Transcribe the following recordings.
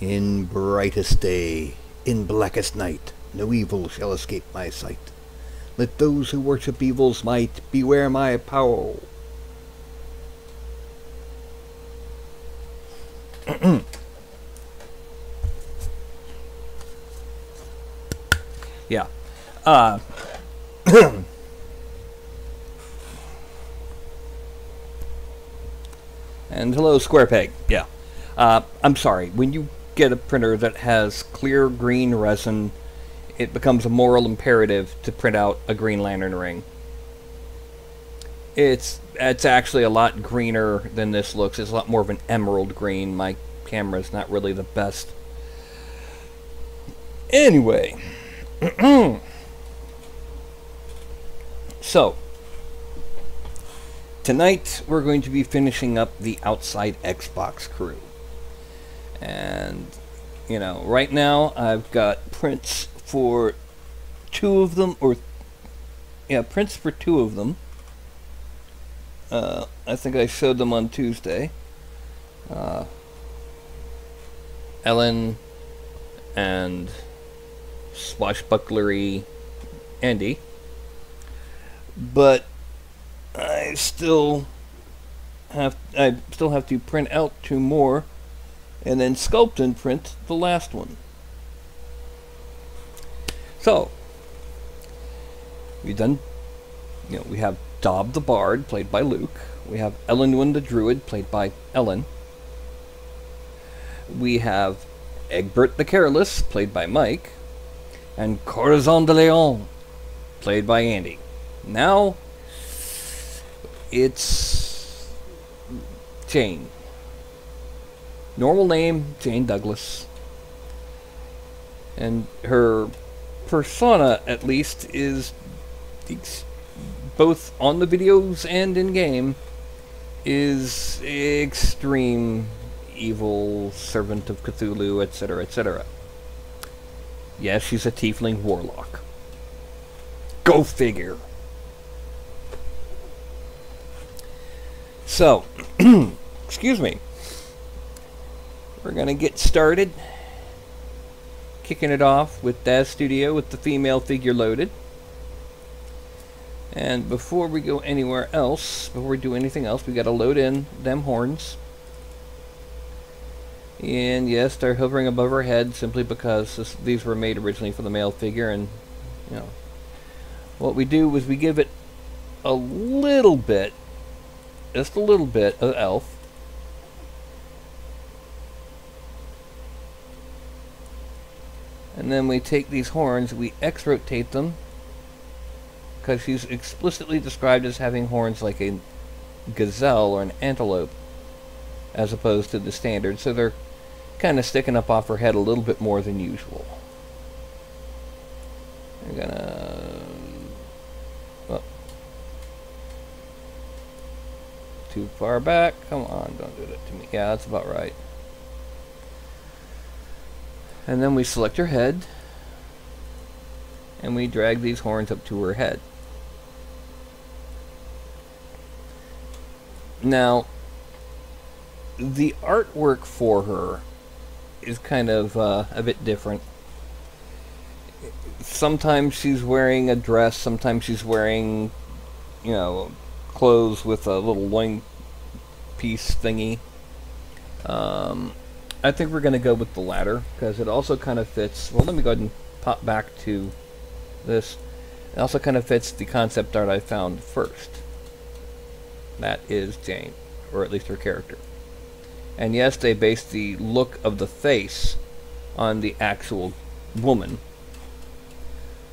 In brightest day, in blackest night, no evil shall escape my sight. Let those who worship evil's might beware my power. Yeah. And hello, Square Peg. Yeah. I'm sorry. When you get a printer that has clear green resin, it becomes a moral imperative to print out a Green Lantern ring. It's actually a lot greener than this looks. It's a lot more of an emerald green. My camera's not really the best. Anyway. So, tonight we're going to be finishing up the Outside Xcrew. And, you know, right now I've got prints for two of them, prints for two of them. I think I showed them on Tuesday. Ellen and Swashbucklery Andy. But I still have to print out two more and then sculpt and print the last one. So we've done, we have Dob the Bard, played by Luke. We have Elenwyn the Druid, played by Ellen. We have Egbert the Careless, played by Mike. And Corazon de Leon, played by Andy. Now, it's Jane. Normal name, Jane Douglas. And her persona, at least, is both on the videos and in-game, is extreme evil, servant of Cthulhu, etc., etc. Yes, she's a tiefling warlock. Go figure. So, excuse me. We're going to get started. Kicking it off with Daz Studio with the female figure loaded. And before we go anywhere else, before we do anything else, we got to load in them horns. And yes, they're hovering above her head simply because these were made originally for the male figure. And, what we do is we give it a little bit, just a little bit of elf. And then we take these horns, we X-rotate them, because she's explicitly described as having horns like a gazelle or an antelope, as opposed to the standard, so they're kind of sticking up off her head a little bit more than usual. I'm gonna... Oh. Too far back. Come on, don't do that to me. Yeah, that's about right. And then we select her head, and we drag these horns up to her head. Now, the artwork for her is kind of a bit different. Sometimes she's wearing a dress, sometimes she's wearing, clothes with a little loin piece thingy. I think we're going to go with the latter, because it also kind of fits... Well, let me go ahead and pop back to this. It also kind of fits the concept art I found first. That is Jane, or at least her character. And yes, they based the look of the face on the actual woman.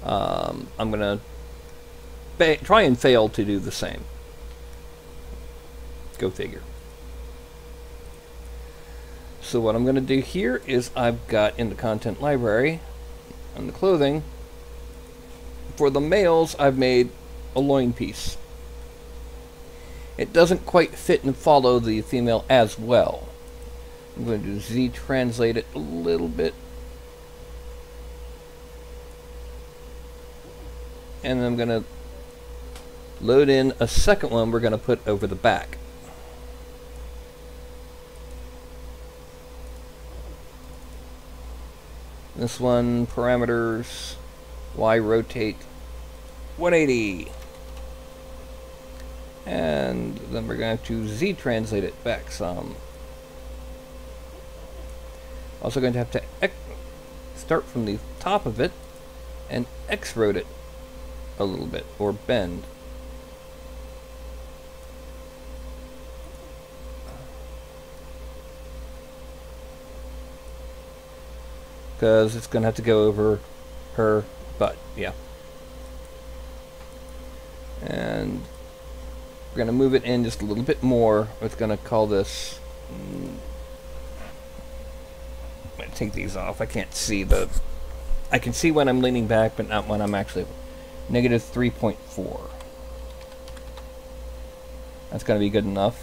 I'm going to try and fail to do the same. Go figure. So what I'm going to do here is I've got in the content library, on the clothing, for the males I've made a loin piece. It doesn't quite fit and follow the female as well. I'm going to Z-translate it a little bit. And I'm going to load in a second one we're going to put over the back. This one, parameters, Y rotate 180. And then we're going to have to Z translate it back some. Also going to have to start from the top of it and X-rotate it a little bit, or bend. Because it's going to have to go over her butt, yeah. And we're going to move it in just a little bit more. It's going to call this... I'm going to take these off. I can't see the... I can see when I'm leaning back, but not when I'm actually... Negative 3.4. That's going to be good enough.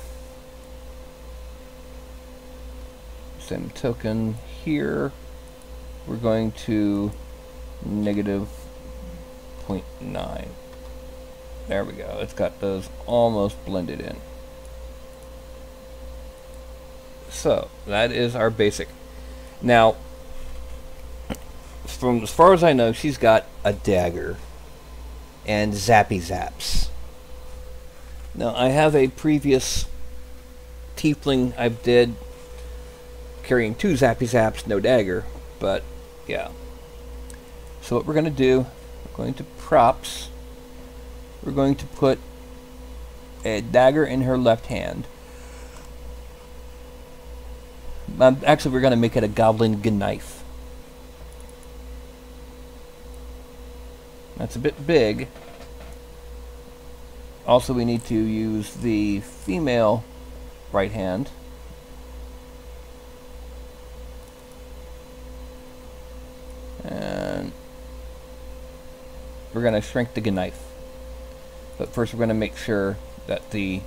Same token here. We're going to negative 0.9. There we go. It's got those almost blended in. So, that is our basic. Now, from as far as I know, she's got a dagger and zappy zaps. Now, I have a previous tiefling I did carrying 2 zappy zaps, no dagger, but yeah. So what we're going to do, we're going to props. We're going to put a dagger in her left hand. Actually, we're going to make it a goblin knife. That's a bit big. Also, we need to use the female right hand. And we're going to shrink the knife. But first we're going to make sure that the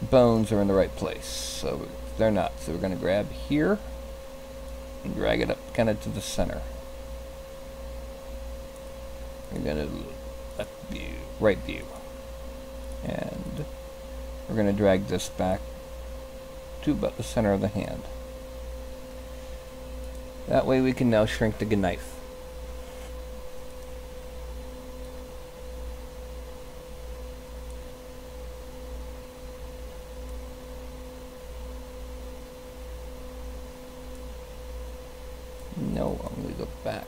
bones are in the right place. So they're not. So we're going to grab here and drag it up kind of to the center. We're going to left view, right view. And we're going to drag this back to about the center of the hand. That way we can now shrink the knife. No, I'm going to go back.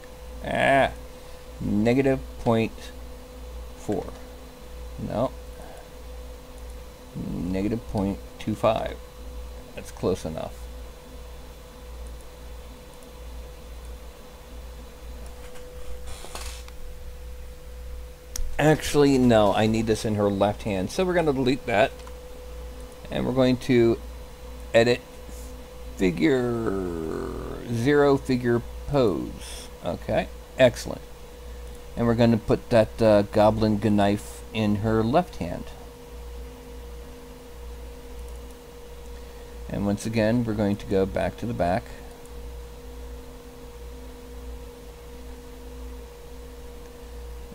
Negative 0.4. No. Negative 0.25. That's close enough. Actually, no, I need this in her left hand. So we're going to delete that. And we're going to edit figure 0 figure pose. Okay, excellent. And we're going to put that goblin knife in her left hand. And once again, we're going to go back to the back.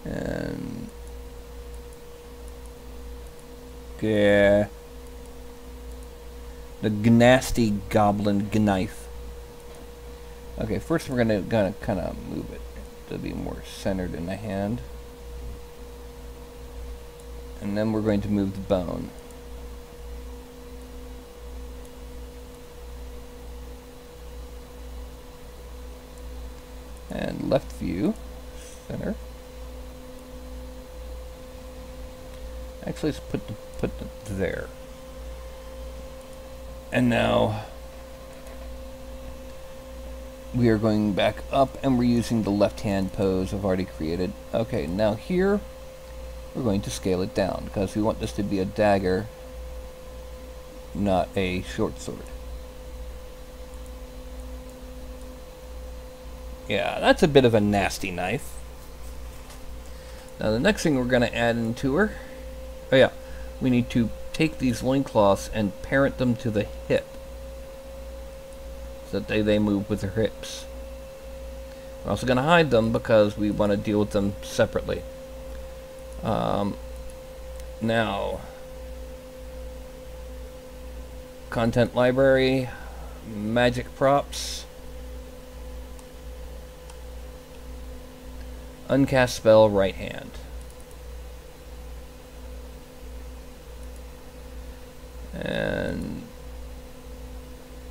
And yeah, the nasty goblin knife. Okay, first we're gonna kind of move it to be more centered in the hand, and then we're going to move the bone. And left view, center. Actually, let's put it there. And now we are going back up, and we're using the left hand pose I've already created. Okay, now here we're going to scale it down because we want this to be a dagger, not a short sword. Yeah, that's a bit of a nasty knife. Now the next thing we're going to add into her, oh yeah, we need to take these loincloths and parent them to the hip so that they move with their hips. We're also going to hide them because we want to deal with them separately. Now, content library, magic props, Uncast spell, right hand. And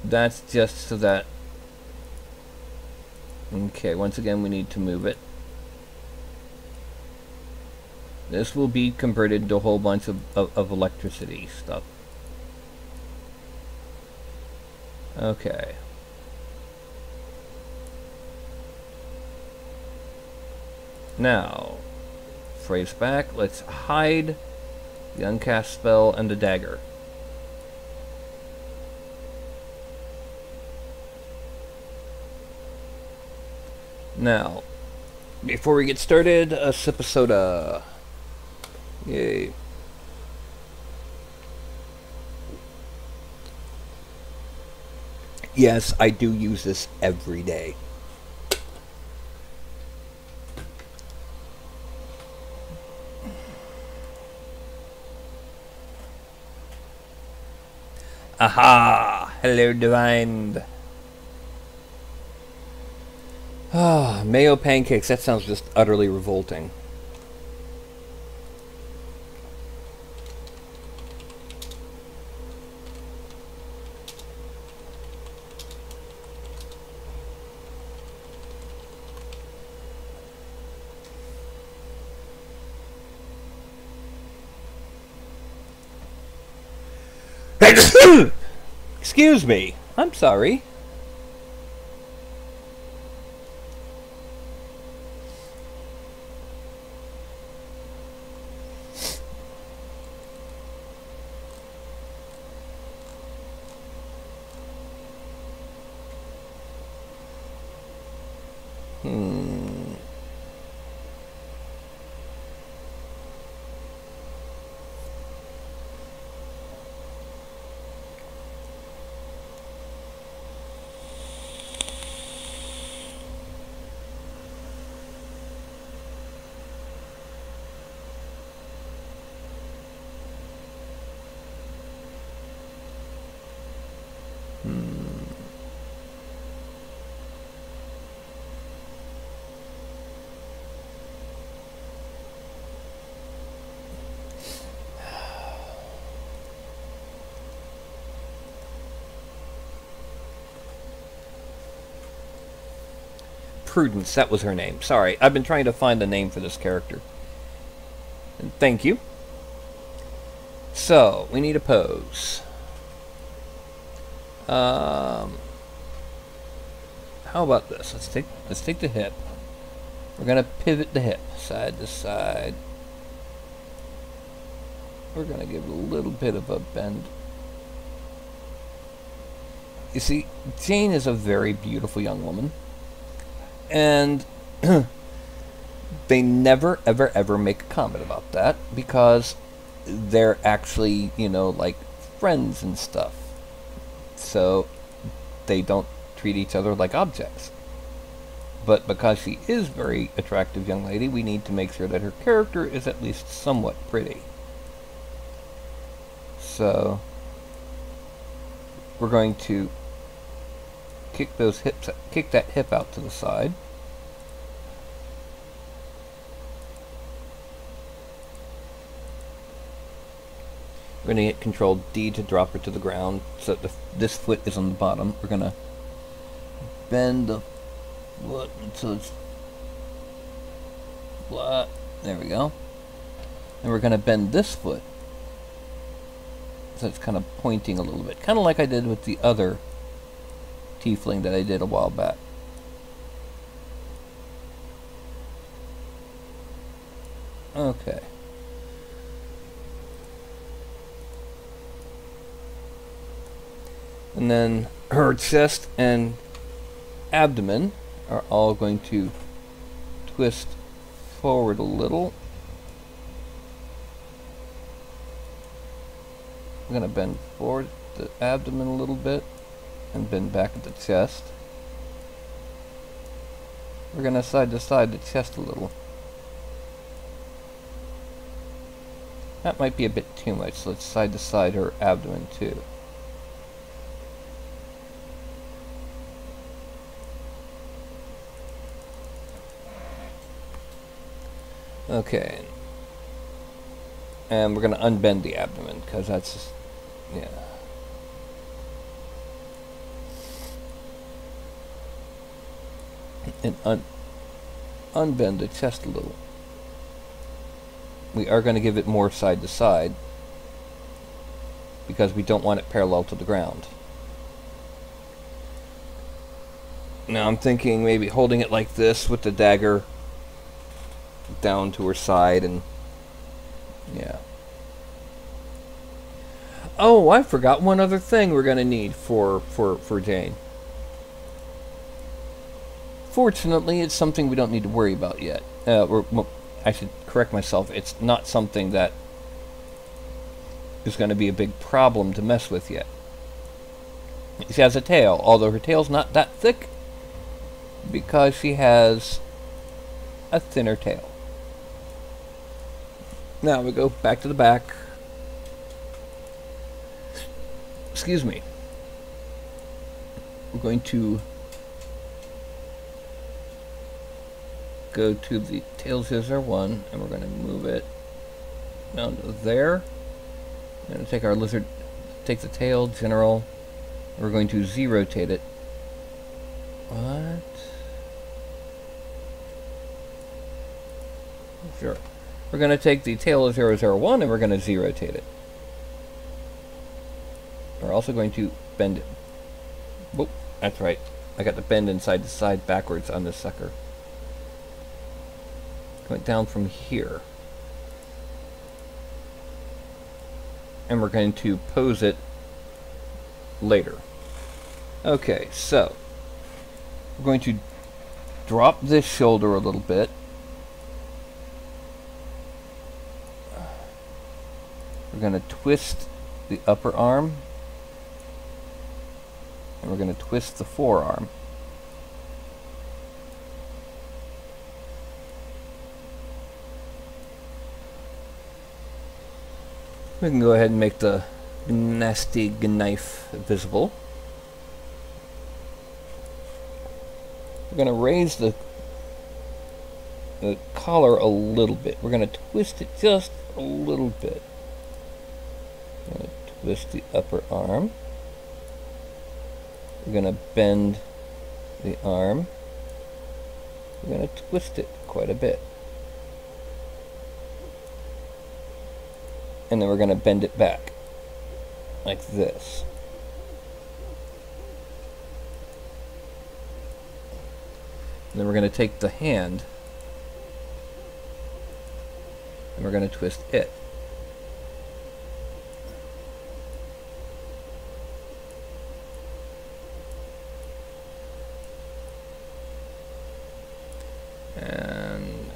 that's just so that... Okay, once again we need to move it. This will be converted into a whole bunch of electricity stuff. Okay. Now, phrase back, let's hide the uncast spell and the dagger. Now, before we get started, a sip of soda. Yay. Yes, I do use this every day. Aha! Hello, Divine. Ah, mayo pancakes. That sounds just utterly revolting. Excuse me. I'm sorry. Prudence, that was her name. Sorry, I've been trying to find a name for this character. And thank you. So, we need a pose. How about this? Let's take the hip. We're gonna pivot the hip side to side. We're gonna give it a little bit of a bend. You see, Jane is a very beautiful young woman. And they never, ever, ever make a comment about that because they're actually, you know, like friends and stuff. So they don't treat each other like objects. But because she is a very attractive young lady, we need to make sure that her character is at least somewhat pretty. So we're going to kick that hip out to the side. We're going to hit Control D to drop her to the ground so that this foot is on the bottom. We're going to bend the foot until it's flat. There we go. And we're going to bend this foot so it's kind of pointing a little bit. Kind of like I did with the other tiefling that I did a while back. Okay. And then her chest and abdomen are all going to twist forward a little. I'm going to bend forward the abdomen a little bit and bend back at the chest. We're going to side to side the chest a little. That might be a bit too much, so let's side to side her abdomen too. Okay. And we're going to unbend the abdomen, because that's just, yeah. And unbend the chest a little. We are going to give it more side to side, because we don't want it parallel to the ground. Now I'm thinking maybe holding it like this with the dagger down to her side, and yeah. Oh, I forgot one other thing we're going to need for Jane. Fortunately, it's something we don't need to worry about yet. Well, I should correct myself. It's not something that is going to be a big problem to mess with yet. She has a tail, although her tail's not that thick, because she has a thinner tail. Now we go back to the back. Excuse me. We're going to go to the tail scissor one, and we're going to move it down to there. We're going to take our lizard, take the tail, general, and we're going to Z-rotate it. What? Sure. We're going to take the tail of 001 and we're going to Z-rotate it. We're also going to bend it. Whoop, that's right. I got the bend inside to side backwards on this sucker. Going down from here. And we're going to pose it later. Okay, so we're going to drop this shoulder a little bit. We're going to twist the upper arm. And we're going to twist the forearm. We can go ahead and make the nasty knife visible. We're going to raise the collar a little bit. We're going to twist it just a little bit. We're going to twist the upper arm. We're going to bend the arm. We're going to twist it quite a bit. And then we're going to bend it back, like this. And then we're going to take the hand, and we're going to twist it. And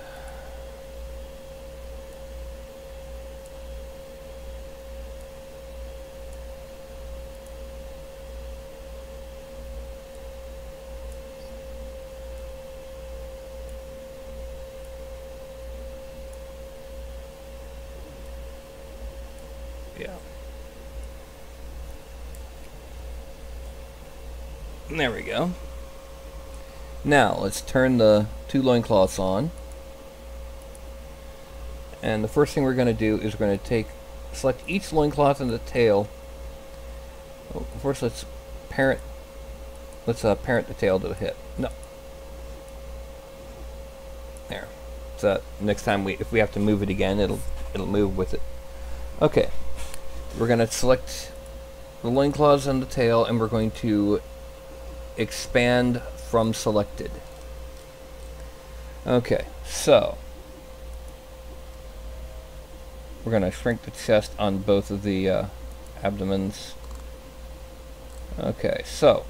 yeah. There we go. Now, let's turn the two loincloths on. And the first thing we're going to do is we're going to select each loincloth and the tail. Oh, first, let's parent the tail to the hip. No. There. So next time if we have to move it again, it'll move with it. Okay. We're going to select the loincloths and the tail, and we're going to expand from selected. Okay, so we're going to shrink the chest on both of the abdomens. Okay, so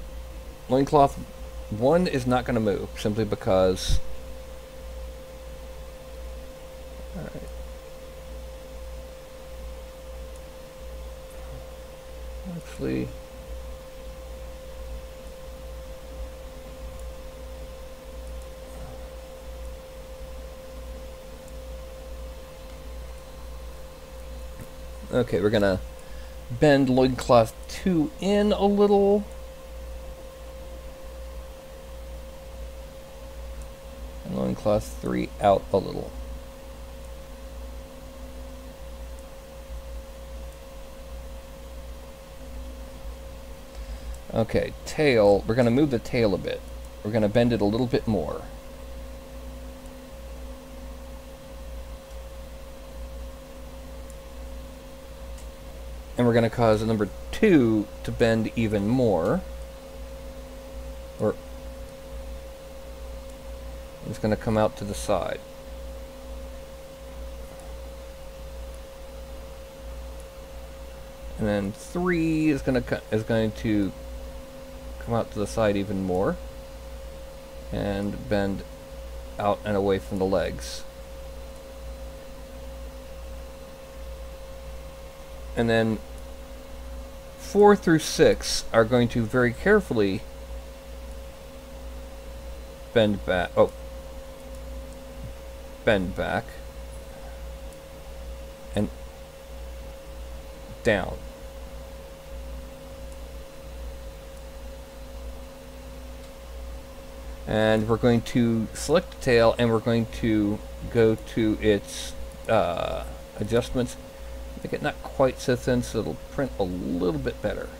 loincloth 1 is not going to move simply because actually okay, we're gonna bend loincloth 2 in a little. And loincloth 3 out a little. Okay, tail. We're going to move the tail a bit. We're going to bend it a little bit more. And we're going to cause number 2 to bend even more. Or it's going to come out to the side. And then 3 is going to come out to the side even more and bend out and away from the legs. And then 4 through 6 are going to very carefully bend back. Oh, bend back and down. And we're going to select the tail, and we're going to go to its adjustments. Make it not quite so thin so it'll print a little bit better.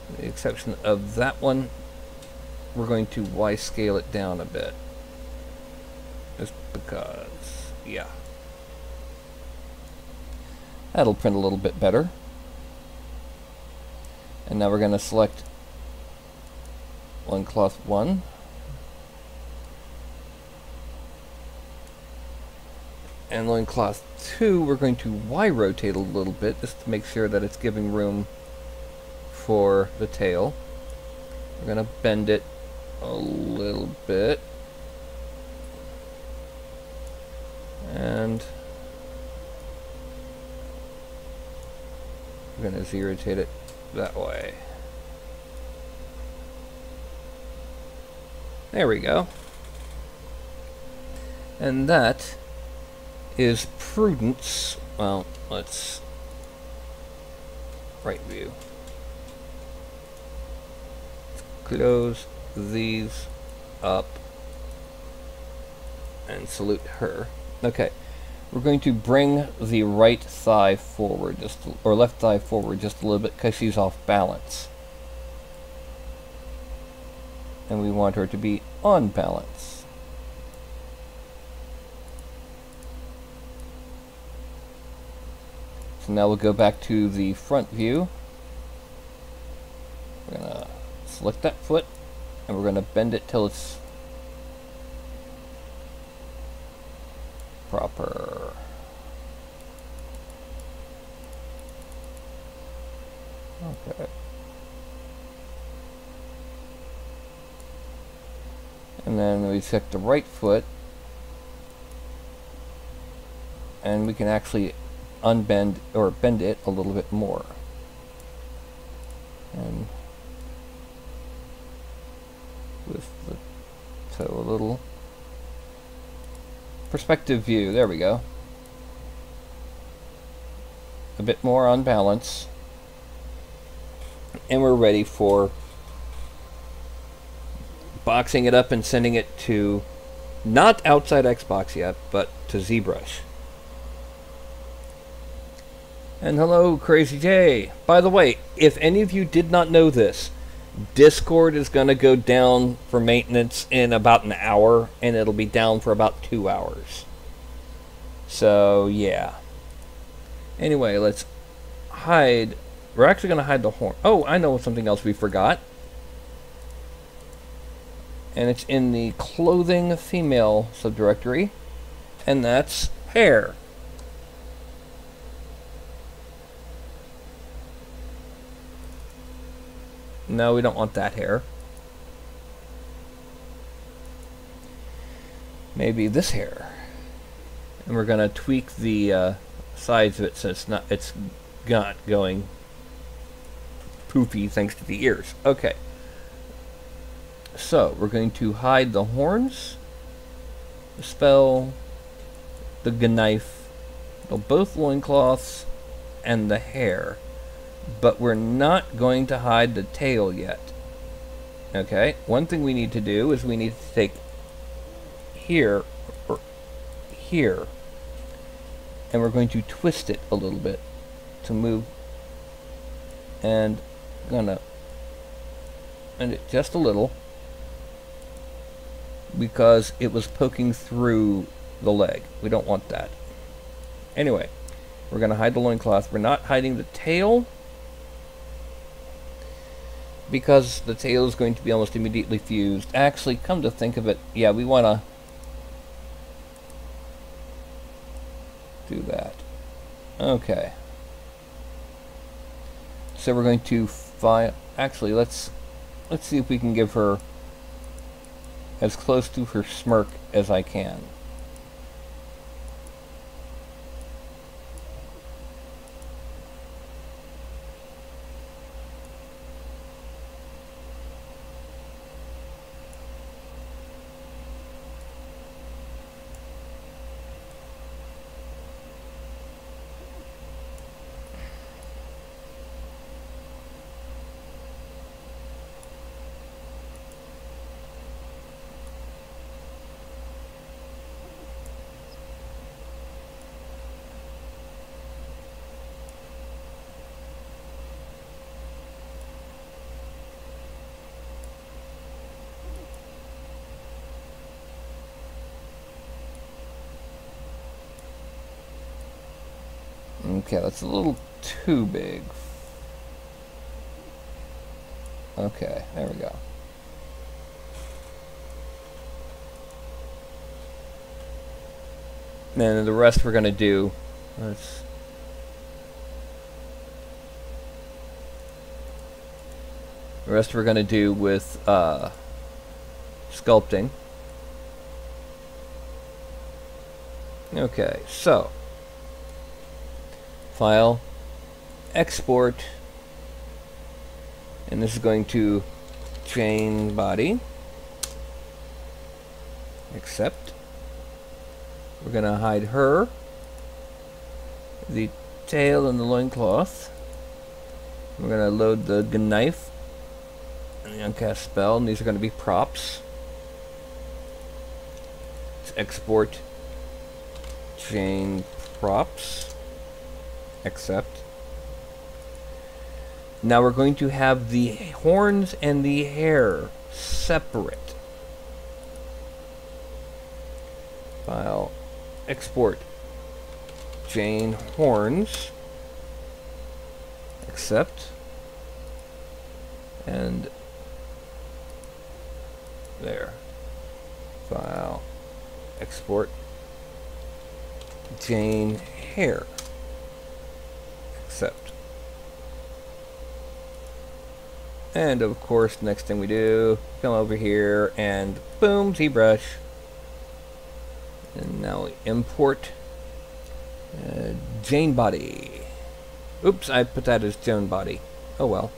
With the exception of that one, we're going to Y-scale it down a bit. Just because, yeah. That'll print a little bit better. And now we're going to select loincloth 1. And loincloth 2, we're going to Y-rotate a little bit just to make sure that it's giving room for the tail. We're going to bend it a little bit. And we're going to Z-rotate it that way. There we go. And that is Prudence. Well, let's right view. Close these up and salute her. Okay, we're going to bring the right thigh forward, or left thigh forward just a little bit because she's off balance. And we want her to be on balance. So now we'll go back to the front view. We're going to select that foot, and we're going to bend it till it's proper. Okay. And then we select the right foot, and we can actually unbend or bend it a little bit more. And with the toe a little. Perspective view, there we go. A bit more on balance. And we're ready for boxing it up and sending it to, not Outside Xbox yet, but to ZBrush. And hello, Crazy J. By the way, if any of you did not know this, Discord is going to go down for maintenance in about an hour, and it'll be down for about 2 hours. So, yeah. Anyway, let's hide. We're actually going to hide the horn. Oh, I know something else we forgot. And it's in the clothing female subdirectory, and that's hair. No, we don't want that hair. Maybe this hair. And we're going to tweak the sides of it so it's not going poofy thanks to the ears. Okay. So, we're going to hide the horns, the spell, the knife, both loincloths, and the hair. But we're not going to hide the tail yet. Okay? One thing we need to do is we need to take here, or here, and we're going to twist it a little bit to move. And gonna bend it just a little because it was poking through the leg. We don't want that. Anyway, we're gonna hide the loincloth. We're not hiding the tail because the tail is going to be almost immediately fused. Actually, come to think of it, yeah, we wanna do that. Okay. So we're going to file. Actually, let's see if we can give her as close to her smirk as I can. Okay, that's a little too big. Okay, there we go. And then the rest we're going to do, the rest we're going to do with sculpting. Okay, so file, export, and this is going to chain body, accept. We're going to hide her, the tail and the loincloth. We're going to load the knife and the uncast spell, and these are going to be props. Let's export chain props. Accept. Now we're going to have the horns and the hair separate. File, export, chain horns, accept, and there. File, export, chain hair. Accept. And of course, next thing we do, come over here and boom, ZBrush. And now we import Jane body. Oops, I put that as Joan body. Oh well.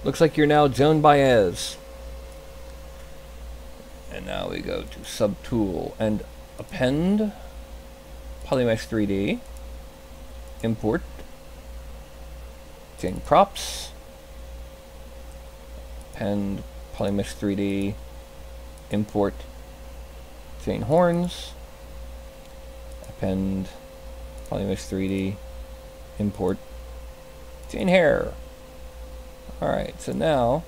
Looks like you're now Joan Baez. And now we go to Subtool and append Polymesh 3D. Import Chain props, append Polymesh 3D, import chain horns, append Polymesh 3D, import chain hair. Alright, so now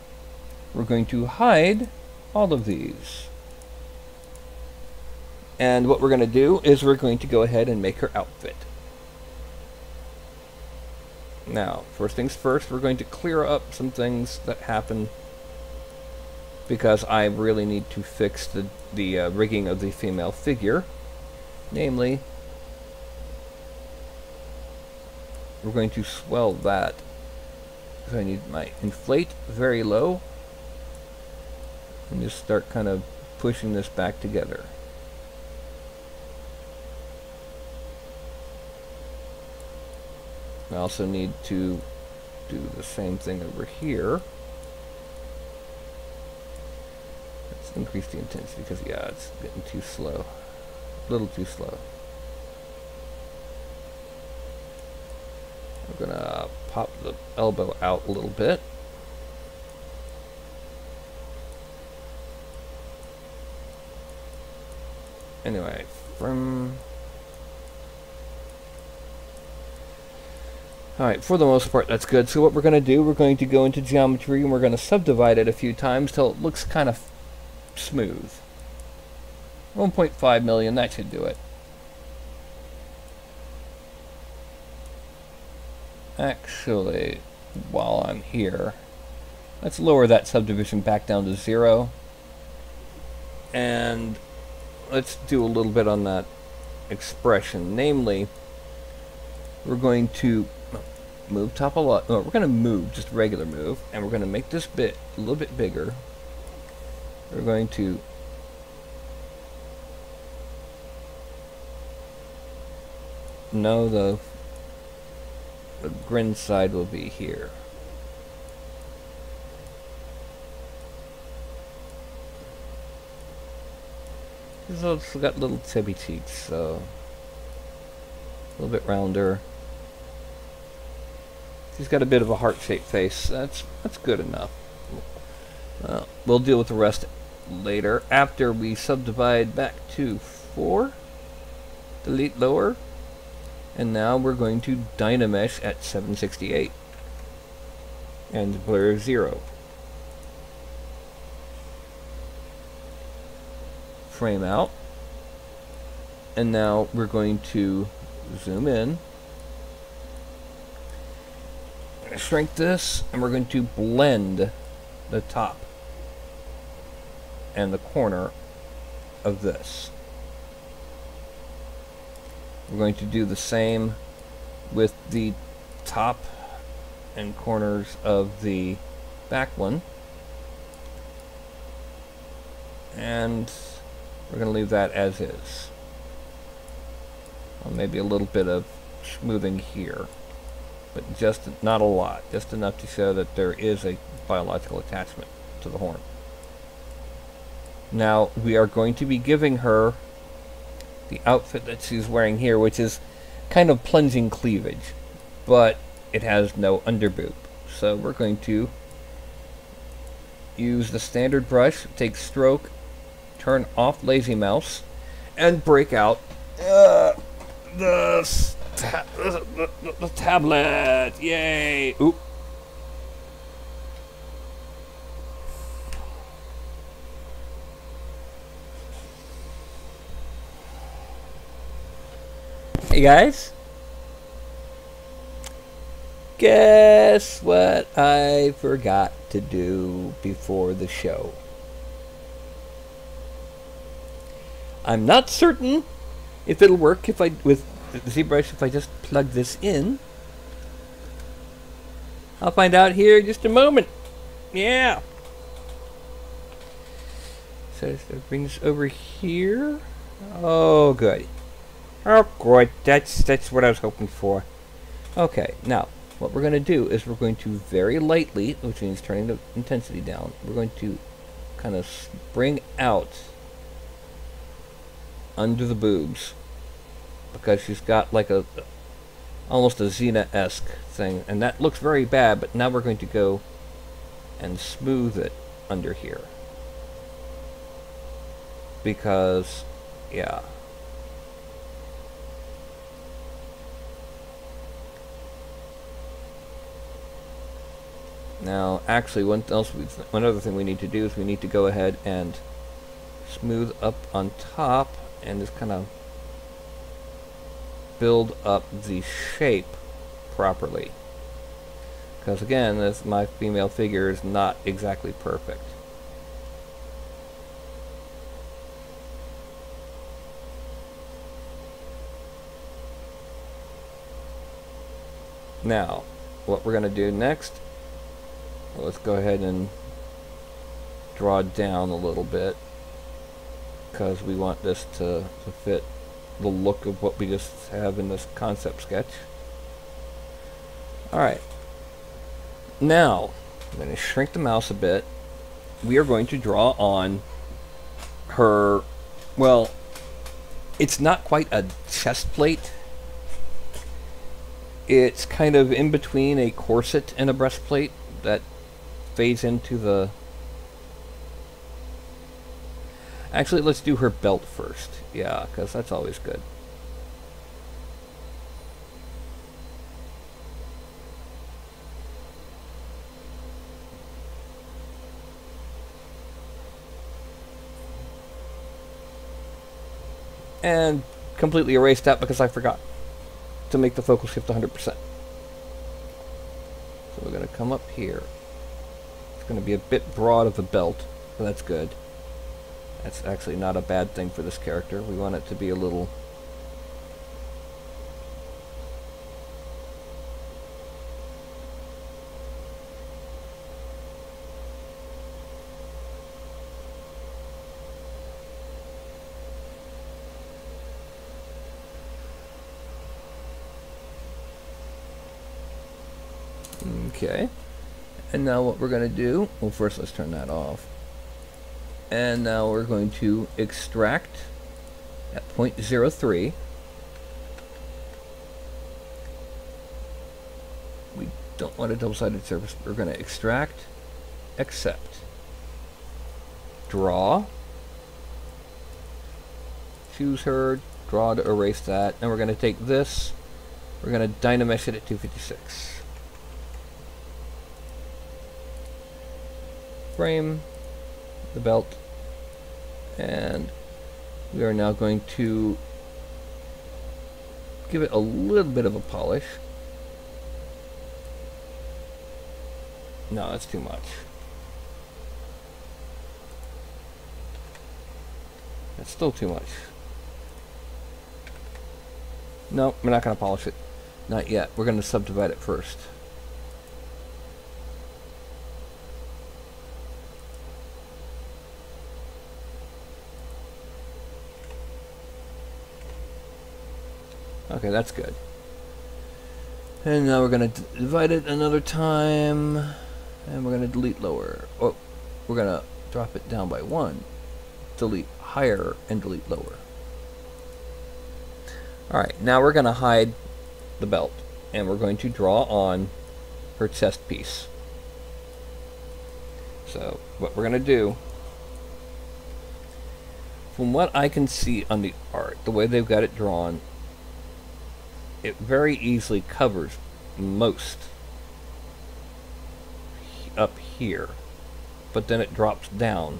we're going to hide all of these. And what we're going to do is we're going to go ahead and make her outfit. Now, first things first, we're going to clear up some things that happen because I really need to fix the rigging of the female figure. Namely, we're going to swell that. So I need my inflate very low and just start kind of pushing this back together. I also need to do the same thing over here. Let's increase the intensity because, yeah, it's getting too slow. A little too slow. I'm going to pop the elbow out a little bit. Anyway, from... Alright, for the most part, that's good. So what we're going to do, we're going to go into geometry and we're going to subdivide it a few times till it looks kind of smooth. 1.5 million, that should do it. Actually, while I'm here, let's lower that subdivision back down to 0. And let's do a little bit on that expression. Namely, we're going to move top a lot. No, we're going to move, just regular move, and we're going to make this bit a little bit bigger. We're going to the grin side will be here. He's also got little chubby cheeks, so a little bit rounder. She's got a bit of a heart-shaped face. That's good enough. We'll deal with the rest later after we subdivide back to 4. Delete lower. And now we're going to Dynamesh at 768. And blur 0. Frame out. And now we're going to zoom in. Shrink this, and we're going to blend the top and the corner of this. We're going to do the same with the top and corners of the back one. And we're going to leave that as is. Well, maybe a little bit of smoothing here, but just not a lot, just enough to show that there is a biological attachment to the horn. Now we are going to be giving her the outfit that she's wearing here, which is kind of plunging cleavage, but it has no underboob. So we're going to use the standard brush, take stroke, turn off lazy mouse, and break out the tablet. Yay! Oop. Hey guys, guess what I forgot to do before the show? I'm not certain if it'll work if I with the ZBrush if I just plug this in. I'll find out here in just a moment. Yeah. So it brings over here. Oh, good. Oh, good. That's what I was hoping for. Okay, now what we're going to do is we're going to very lightly, which means turning the intensity down, we're going to kind of bring out under the boobs, because she's got like a almost a Xena-esque thing, and that looks very bad. But now we're going to go and smooth it under here, because yeah. Now, actually, one other thing we need to do is we need to go ahead and smooth up on top and just kind of build up the shape properly. Because again, my female figure is not exactly perfect. Now, what we're going to do next, let's go ahead and draw down a little bit, because we want this to fit the look of what we just have in this concept sketch. Alright, now I'm going to shrink the mouse a bit. We are going to draw on her, well, it's not quite a chest plate. It's kind of in between a corset and a breastplate that fades into the... Actually, let's do her belt first. Yeah, because that's always good. and completely erase that because I forgot to make the focal shift 100%. So we're going to come up here. It's going to be a bit broad of a belt, but that's good. That's actually not a bad thing for this character. We want it to be a little... Okay, and now what we're going to do, well, first let's turn that off. And now we're going to extract at 0.03. We don't want a double-sided surface. We're going to extract, accept, draw, choose her, draw to erase that, and we're going to take this, we're going to dynamesh it at 256. Frame the belt, and we are now going to give it a little bit of a polish. No, that's too much. That's still too much. No, we're not going to polish it. Not yet. We're going to subdivide it first. Okay, that's good. And now we're going to divide it another time, and we're going to delete lower. Oh, we're going to drop it down by 1, delete higher, and delete lower. Alright, now we're going to hide the belt, and we're going to draw on her chest piece. So, what we're going to do, from what I can see on the art, the way they've got it drawn, it very easily covers most up here, but then it drops down.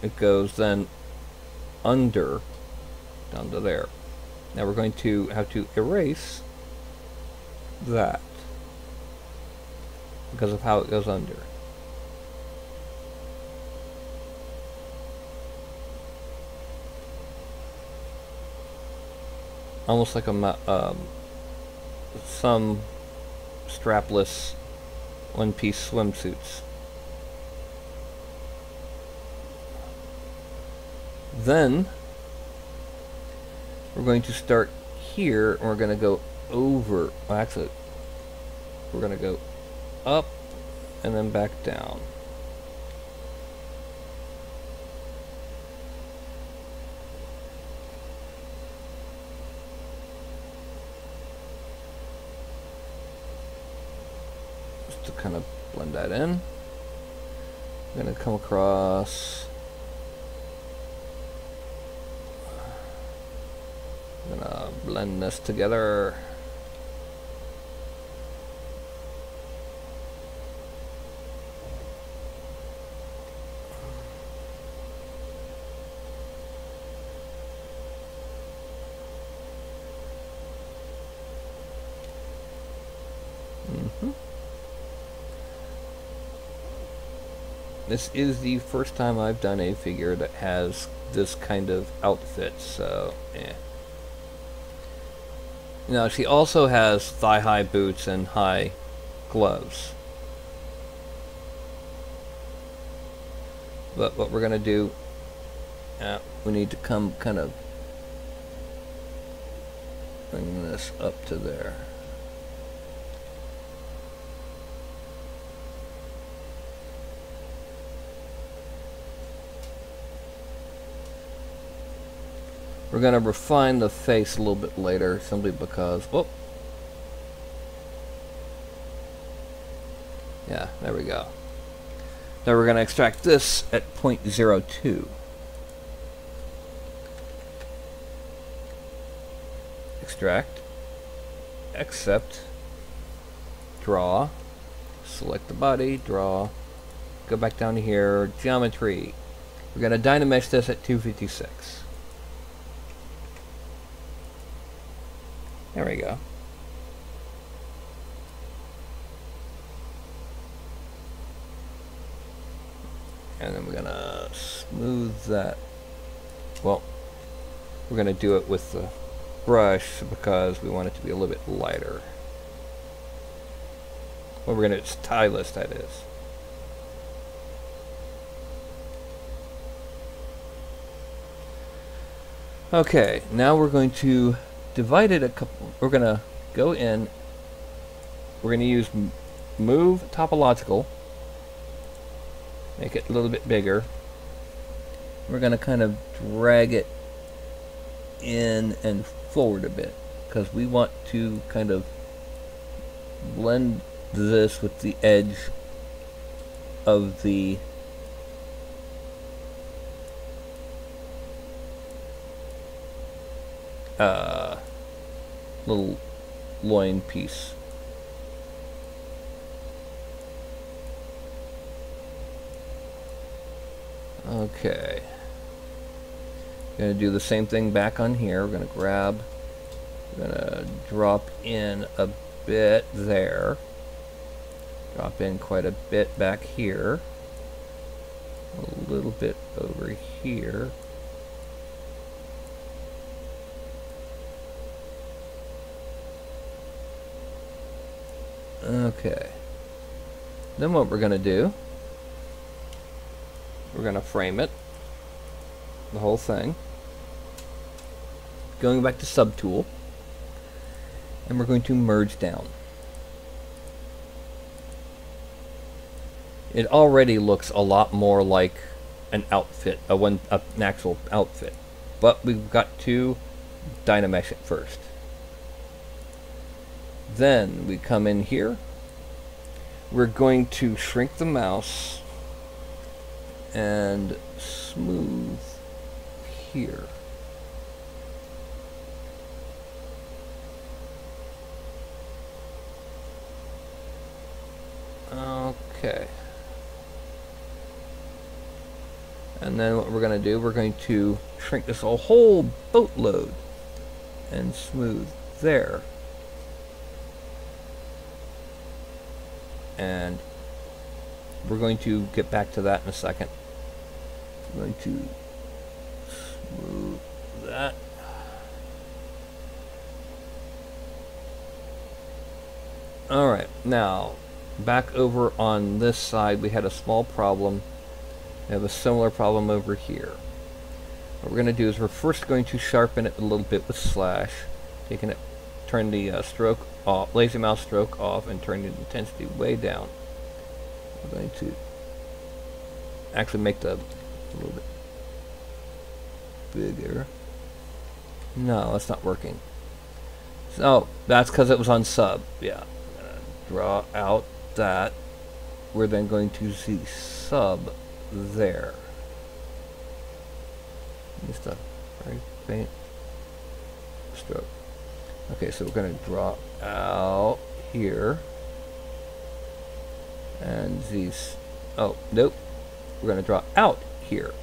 It goes then under, down to there. Now we're going to have to erase that because of how it goes under. Almost like a some strapless one-piece swimsuits. Then we're going to start here, and we're going to go over. Well, actually, we're going to go up and then back down. To kind of blend that in. I'm going to come across. I'm going to blend this together. This is the first time I've done a figure that has this kind of outfit, so yeah. Now she also has thigh-high boots and high gloves. But what we're going to do, we need to come kind of bring this up to there. We're going to refine the face a little bit later, simply because, whoop. Yeah, there we go. Now we're going to extract this at 0.02. Extract, accept, draw, select the body, draw, go back down here, geometry. We're going to dynamesh this at 256. There we go. And then we're going to smooth that. Well, we're going to do it with the brush because we want it to be a little bit lighter. Well, we're going to stylus, that is. Okay, now we're going to divide it a couple. We're going to go in. We're going to use move topological. Make it a little bit bigger. We're going to kind of drag it in and forward a bit because we want to kind of blend this with the edge of the little loin piece. Okay. Going to do the same thing back on here. We're going to grab, we're going to drop in a bit there. Drop in quite a bit back here. A little bit over here. Okay. Then what we're going to do, we're going to frame it, the whole thing. Going back to subtool, and we're going to merge down. It already looks a lot more like an outfit, an actual outfit, but we've got to dynamesh it first. Then we come in here. We're going to shrink the mouse and smooth here. Okay. And then what we're going to do, we're going to shrink this a whole boatload and smooth there. And we're going to get back to that in a second. I'm going to smooth that. Alright, now back over on this side we had a small problem. We have a similar problem over here. What we're going to do is we're first going to sharpen it a little bit with slash, taking it, turn the stroke off, lazy mouse stroke off, and turn the intensity way down. We're going to actually make the a little bit bigger. No, that's not working. So that's because it was on sub. Yeah, I'm gonna draw out that. We're then going to see sub there. Just a very faint stroke. Okay, so we're going to draw out here. And these... Oh, nope. We're going to draw out here.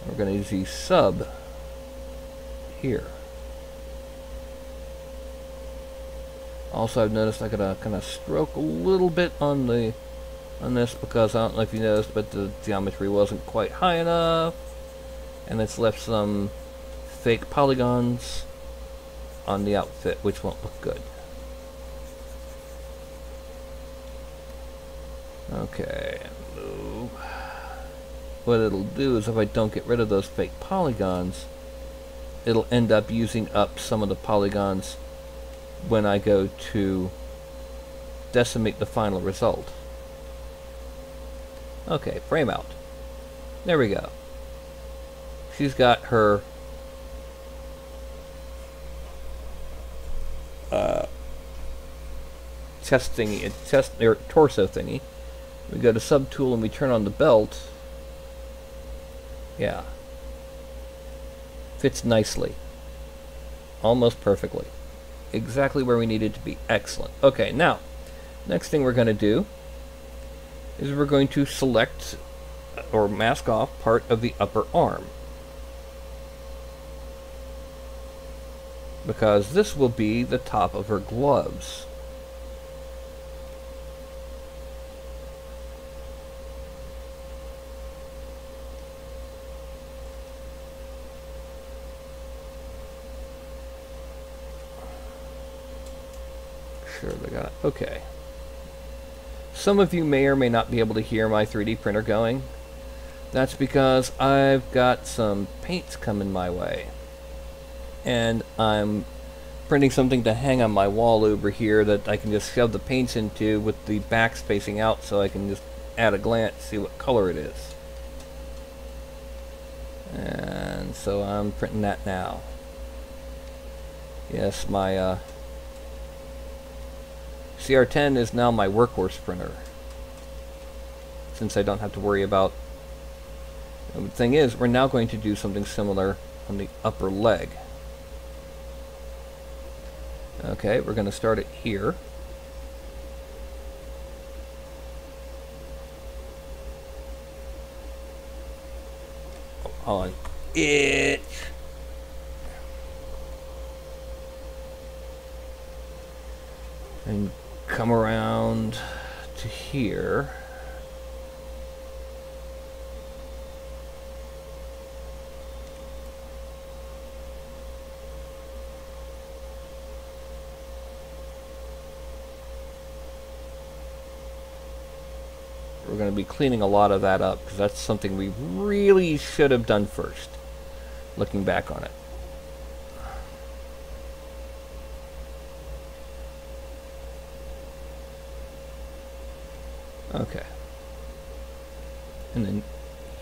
We're going to use the sub here. Also, I've noticed I gotta kind of stroke a little bit on this because I don't know if you noticed, but the geometry wasn't quite high enough, and it's left some fake polygons on the outfit, which won't look good. Okay, move. What it'll do is if I don't get rid of those fake polygons, it'll end up using up some of the polygons when I go to decimate the final result. Okay, frame out. There we go. She's got her chest thingy, or torso thingy. We go to subtool and we turn on the belt. Yeah. Fits nicely. Almost perfectly. Exactly where we need it to be. Excellent. Okay, now Next thing we're going to do is we're going to select or mask off part of the upper arm, because this will be the top of her gloves. Sure, they got it. Okay. Some of you may or may not be able to hear my 3D printer going. That's because I've got some paints coming my way. And I'm printing something to hang on my wall over here that I can just shove the paints into with the back spacing out, so I can just at a glance see what color it is. And so I'm printing that now. Yes, my CR10 is now my workhorse printer, since I don't have to worry about... The thing is, we're now going to do something similar on the upper leg. Okay, we're going to start it here. On it. And come around to here. We're going to be cleaning a lot of that up, because that's something we really should have done first, looking back on it. Okay. And then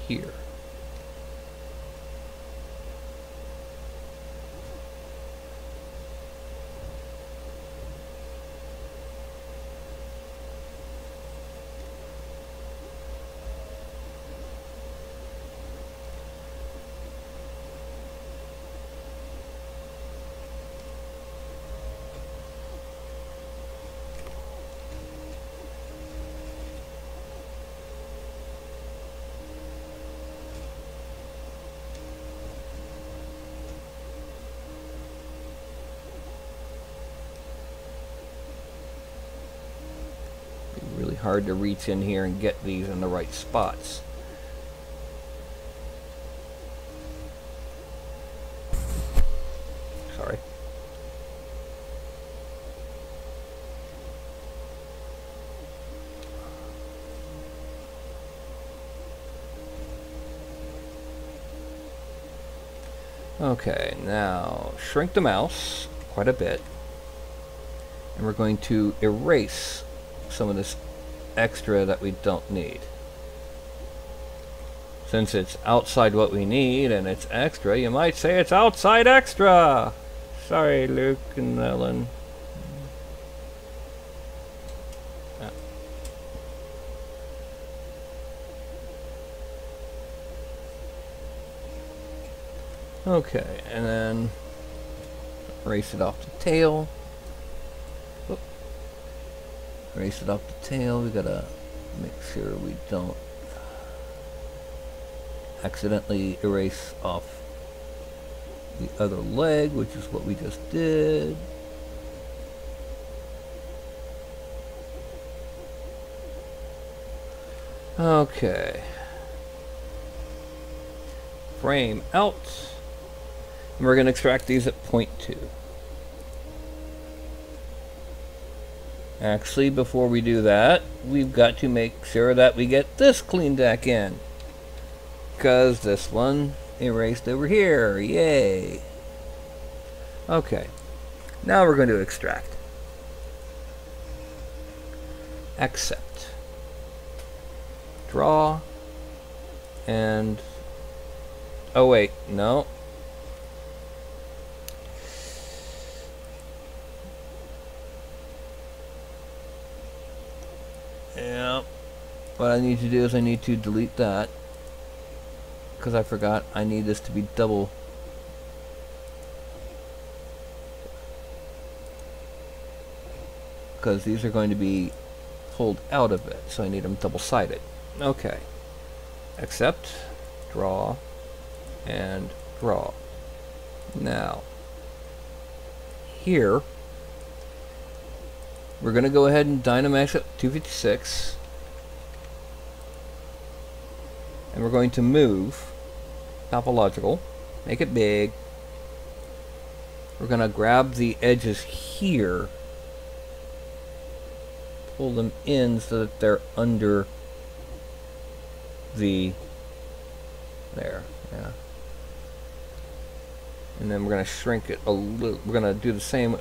here. Really hard to reach in here and get these in the right spots. Sorry. Okay, now shrink the mouse quite a bit, and we're going to erase some of this extra that we don't need. Since it's outside what we need and it's extra, you might say it's outside extra. Sorry, Luke and Ellen. Okay, and then erase it off the tail. Oop. Erase it off the tail. We gotta make sure we don't accidentally erase off the other leg, which is what we just did. Okay. Frame out. And we're going to extract these at 0.2. Actually, before we do that, we've got to make sure that we get this cleaned back in, because this one erased over here. Yay! Okay, now we're going to extract. Accept. Draw. And... oh wait, no. Yeah. What I need to do is I need to delete that, because I forgot I need this to be double. Because these are going to be pulled out of it, so I need them double-sided. Okay. Accept, draw, and draw. Now, here, we're going to go ahead and Dynamax it 256. And we're going to move topological, make it big. We're going to grab the edges here, pull them in so that they're under the, there, yeah. And then we're going to shrink it a little. We're going to do the same.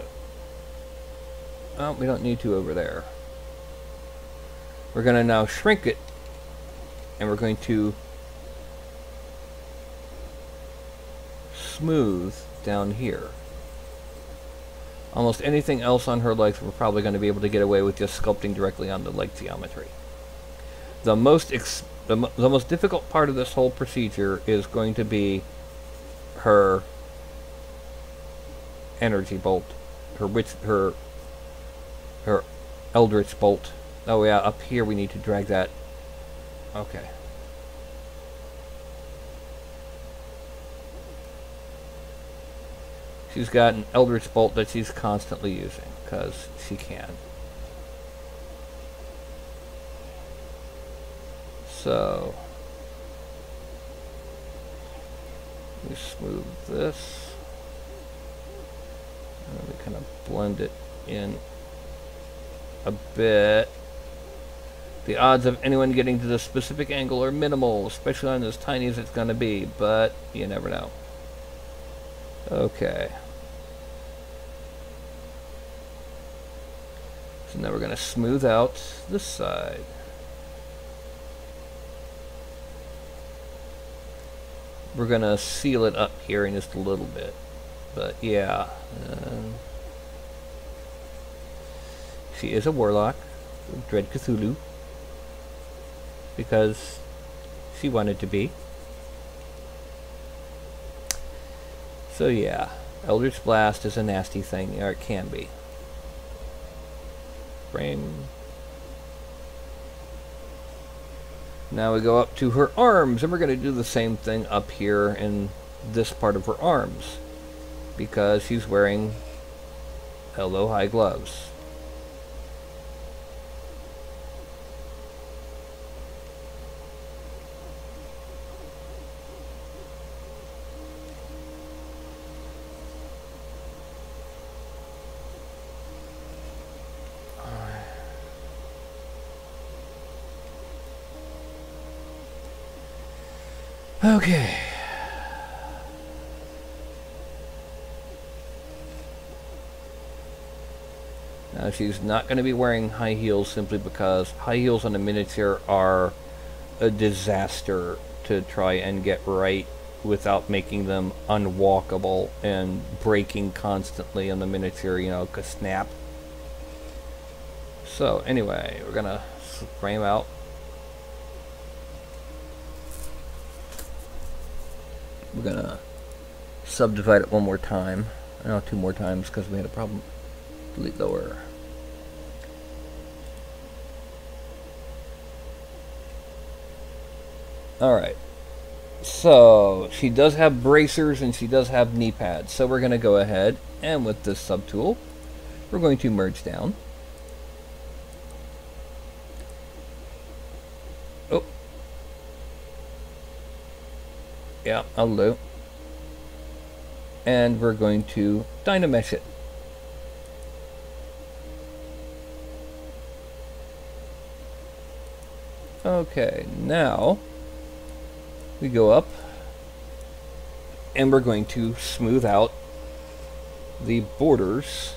Oh, we don't need to over there. We're going to now shrink it, and we're going to smooth down here. Almost anything else on her legs we're probably going to be able to get away with just sculpting directly on the leg geometry. The most difficult part of this whole procedure is going to be her energy bolt, her eldritch bolt. Oh yeah, up here we need to drag that. Okay. She's got an eldritch bolt that she's constantly using, because she can. So, we smooth this. And we kind of blend it in a bit. The odds of anyone getting to the specific angle are minimal, especially on as tiny as it's going to be, but you never know. Okay. So now we're going to smooth out this side. We're going to seal it up here in just a little bit. But yeah. She is a warlock. Dread Cthulhu. Because she wanted to be. So yeah. Eldritch Blast is a nasty thing. Or it can be. Frame. Now we go up to her arms, and we're going to do the same thing up here in this part of her arms, because she's wearing elbow-high gloves. Okay. Now she's not going to be wearing high heels simply because high heels on a miniature are a disaster to try and get right without making them unwalkable and breaking constantly on the miniature, you know, snap. So anyway, we're going to frame out. We're going to subdivide it one more time. No, two more times because we had a problem. Delete lower. Alright. So, she does have bracers and she does have knee pads. So we're going to go ahead and with this subtool, we're going to merge down. Oh. Yeah, I'll do. And we're going to Dynamesh it. Okay, now we go up and we're going to smooth out the borders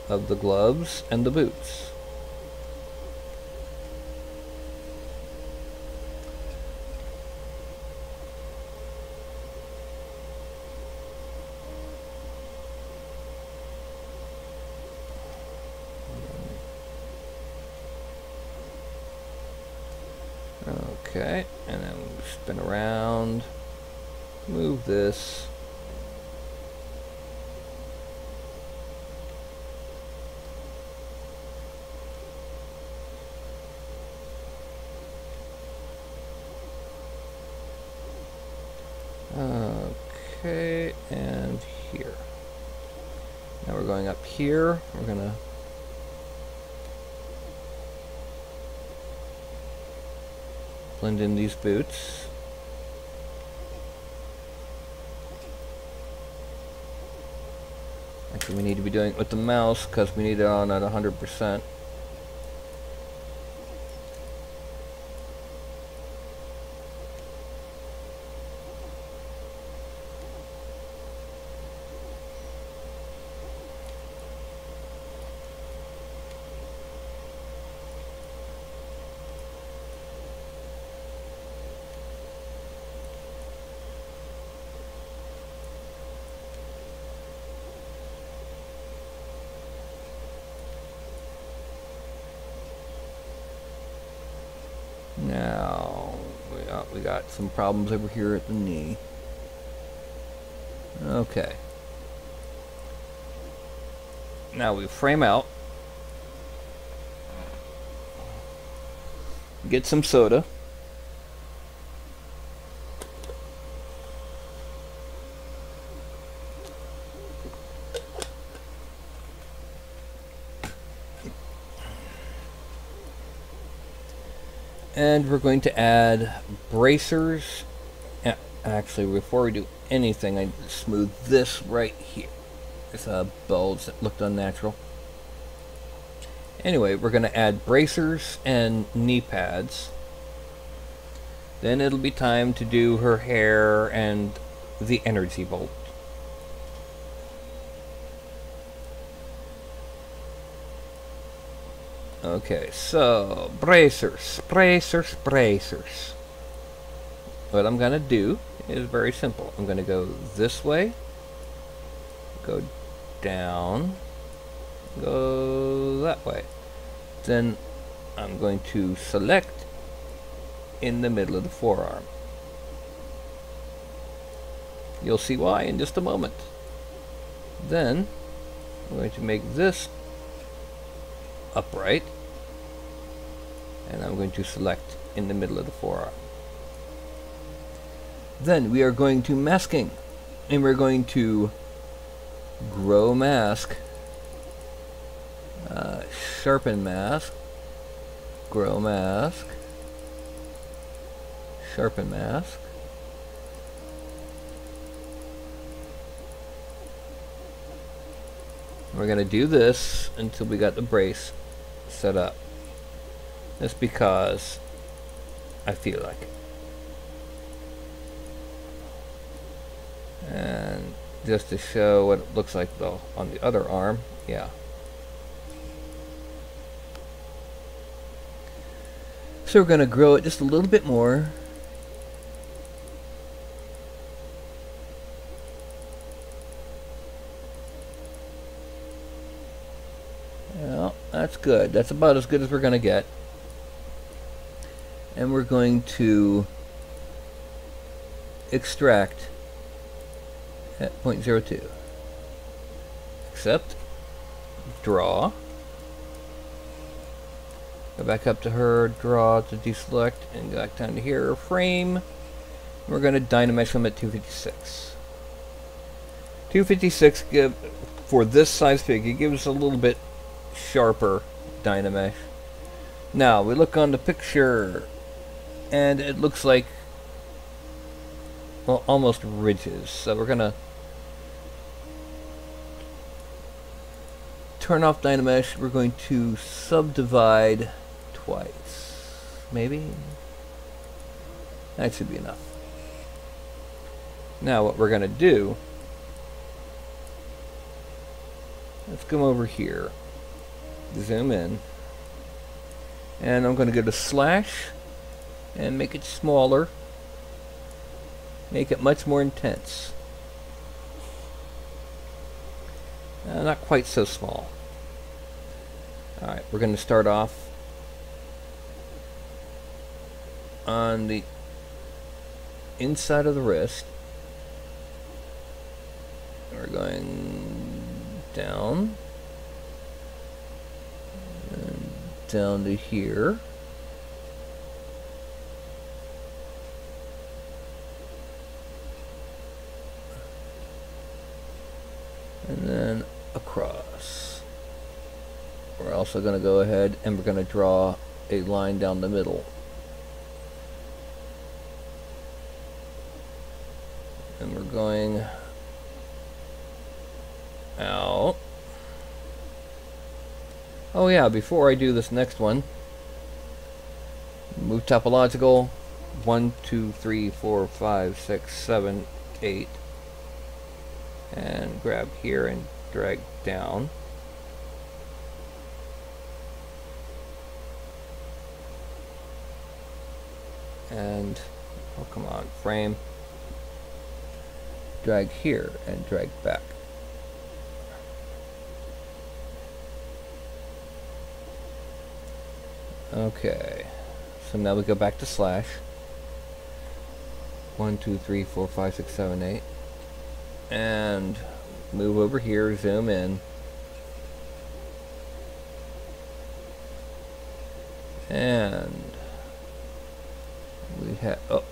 of the gloves and the boots. Okay, and then spin around, move this. and here. Now we're going up here. We're going to blend in these boots. Actually, we need to be doing it with the mouse because we need it on at 100%. Now, we got some problems over here at the knee. Okay. Now we frame out. Get some soda. And we're going to add bracers. Actually, before we do anything, I smooth this right here. It's a bulge that looked unnatural. Anyway, we're going to add bracers and knee pads. Then it'll be time to do her hair and the energy bolt. Okay, so bracers. What I'm going to do is very simple. I'm going to go this way, go down, go that way. Then I'm going to select in the middle of the forearm. You'll see why in just a moment. Then I'm going to make this upright, and I'm going to select in the middle of the forearm. Then we are going to masking, and we're going to grow mask, sharpen mask, grow mask, sharpen mask. We're going to do this until we got the brace set up. Just because I feel like it. And just to show what it looks like though on the other arm, yeah. So we're going to grow it just a little bit more. Well, that's good. That's about as good as we're going to get. And we're going to extract at 0.02. Accept. Draw. Go back up to her, draw to deselect, and go back down to here, frame. We're going to Dynamesh them at 256. 256 for this size figure gives a little bit sharper Dynamesh. Now we look on the picture, and it looks like, well, almost ridges. So we're gonna turn off Dynamesh. We're going to subdivide twice, maybe. That should be enough. Now what we're gonna do, let's come over here, zoom in, and I'm going to go to slash and make it smaller, make it much more intense. Not quite so small. Alright, we're going to start off on the inside of the wrist. We're going down and down to here. and then across. We're also going to go ahead and we're going to draw a line down the middle. And we're going out. Oh yeah, before I do this next one, move topological 1, 2, 3, 4, 5, 6, 7, 8, and grab here and drag down. And, oh come on, frame. Drag here and drag back. Okay, so now we go back to slash. 1, 2, 3, 4, 5, 6, 7, 8. And move over here, zoom in. And we have, oh.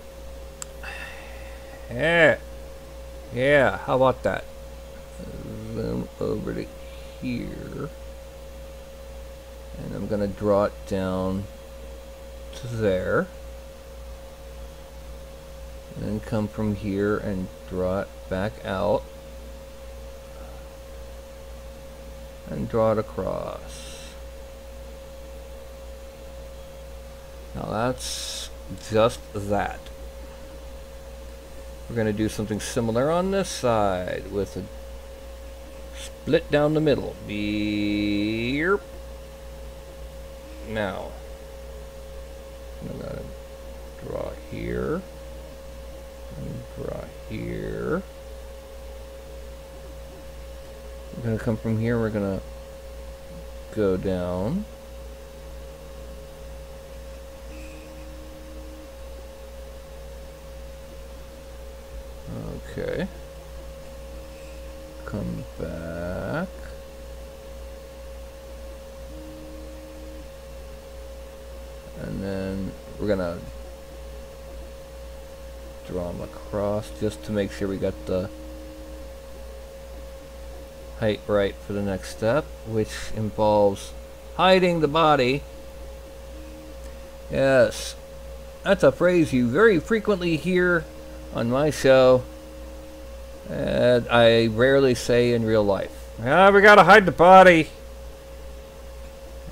Yeah, how about that? Zoom over to here. And I'm going to draw it down to there. And then come from here and draw it back out. And draw it across. Now that's just that. We're going to do something similar on this side with a split down the middle. Beep. Now, I'm going to draw here, and draw here. We're going to come from here, we're going to go down. Okay. Come back. And then we're gonna draw them across just to make sure we got the height right for the next step, which involves hiding the body. Yes, that's a phrase you very frequently hear on my show, and I rarely say in real life. Ah, we gotta hide the body.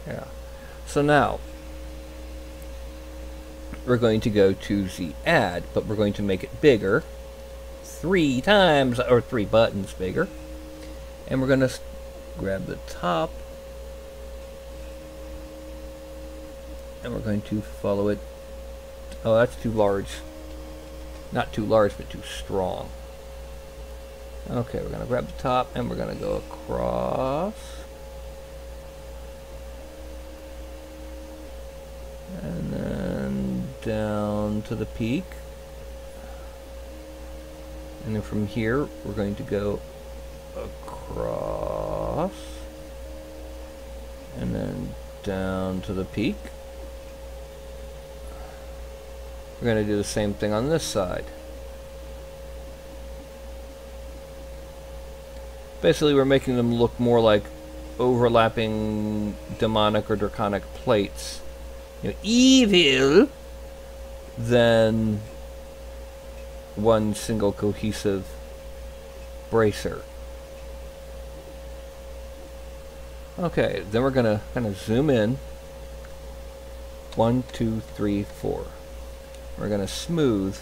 Yeah. So now we're going to go to the add, but we're going to make it bigger, 3 times, or 3 buttons bigger. And we're going to grab the top, and we're going to follow it. Oh, that's too large. Not too large, but too strong. Okay, we're going to grab the top, and we're going to go across. And then down to the peak. And then from here, we're going to go across. And then down to the peak. We're going to do the same thing on this side. Basically, we're making them look more like overlapping demonic or draconic plates. You know, evil than one single cohesive bracer. Okay, then we're gonna kind of zoom in. 1, 2, 3, 4. We're gonna smooth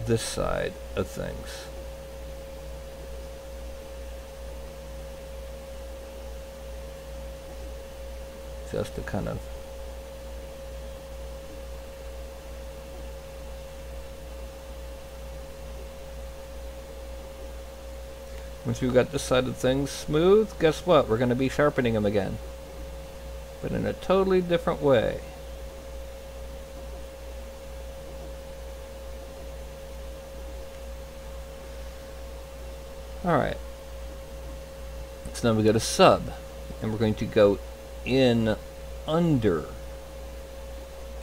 this side of things. Just to kind of once we've got this side of things smooth, guess what? We're going to be sharpening them again, but in a totally different way. Alright, so now we go to sub, and we're going to go in under.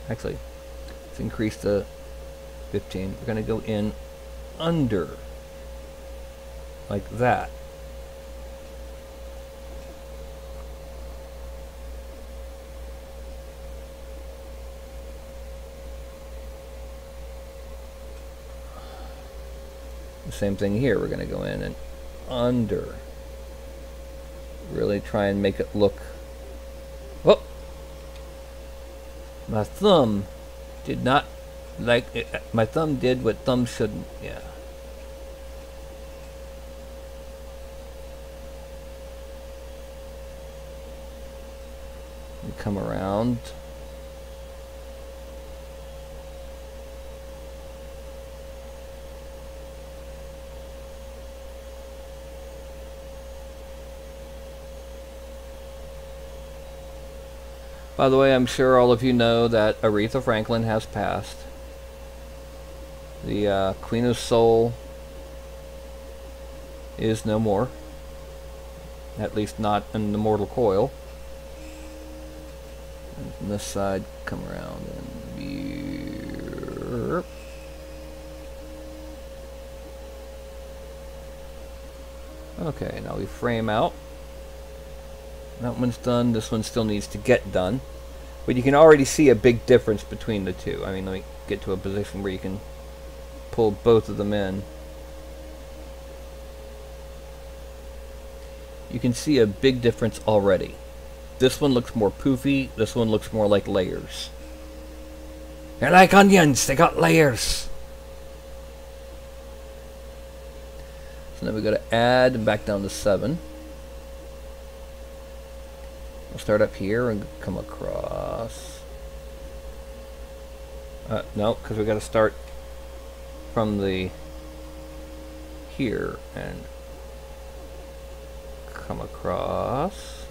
Actually, let's increase the 15. We're going to go in under like that. The same thing here. We're going to go in and under. Really try and make it look... Oh! My thumb did not like it. My thumb did what thumb shouldn't. Yeah. We come around. By the way, I'm sure all of you know that Aretha Franklin has passed. The Queen of Soul is no more. At least not in the mortal coil. And from this side, come around and... Okay, now we frame out. That one's done. This one still needs to get done. But you can already see a big difference between the two. I mean, let me get to a position where you can pull both of them in. You can see a big difference already. This one looks more poofy. This one looks more like layers. They're like onions. They got layers. So then we go to add and back down to 7. We'll start up here and come across. No, because we got to start from the here and come across.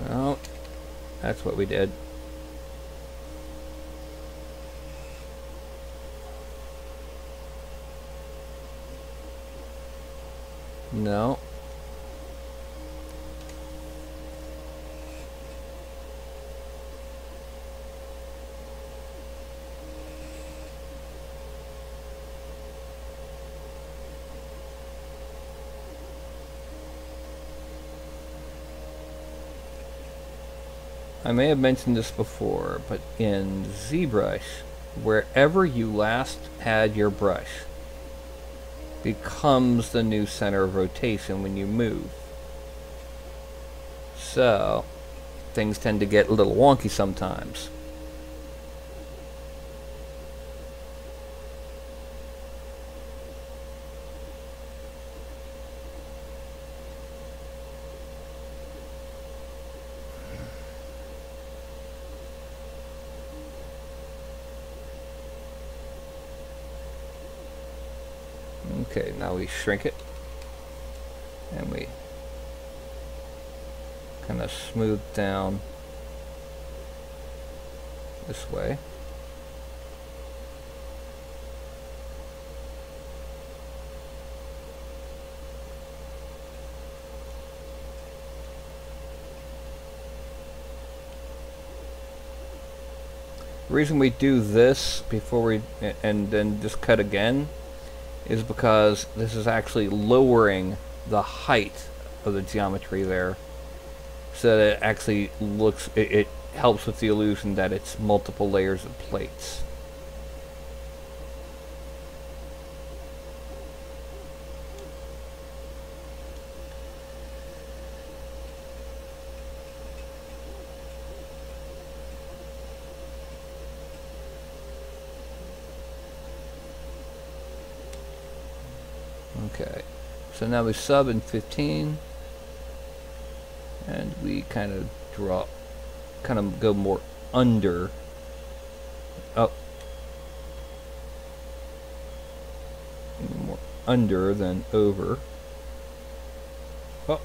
Well, that's what we did. No. I may have mentioned this before, but in ZBrush, wherever you last had your brush becomes the new center of rotation when you move. So things tend to get a little wonky sometimes. Okay, now we shrink it and we kind of smooth down this way. The reason we do this before we and then just cut again is because this is actually lowering the height of the geometry there, so that it actually looks, it helps with the illusion that it's multiple layers of plates. Okay, so now we sub in 15, and we kind of drop, kind of go more under. Oh, more under than over. Oh,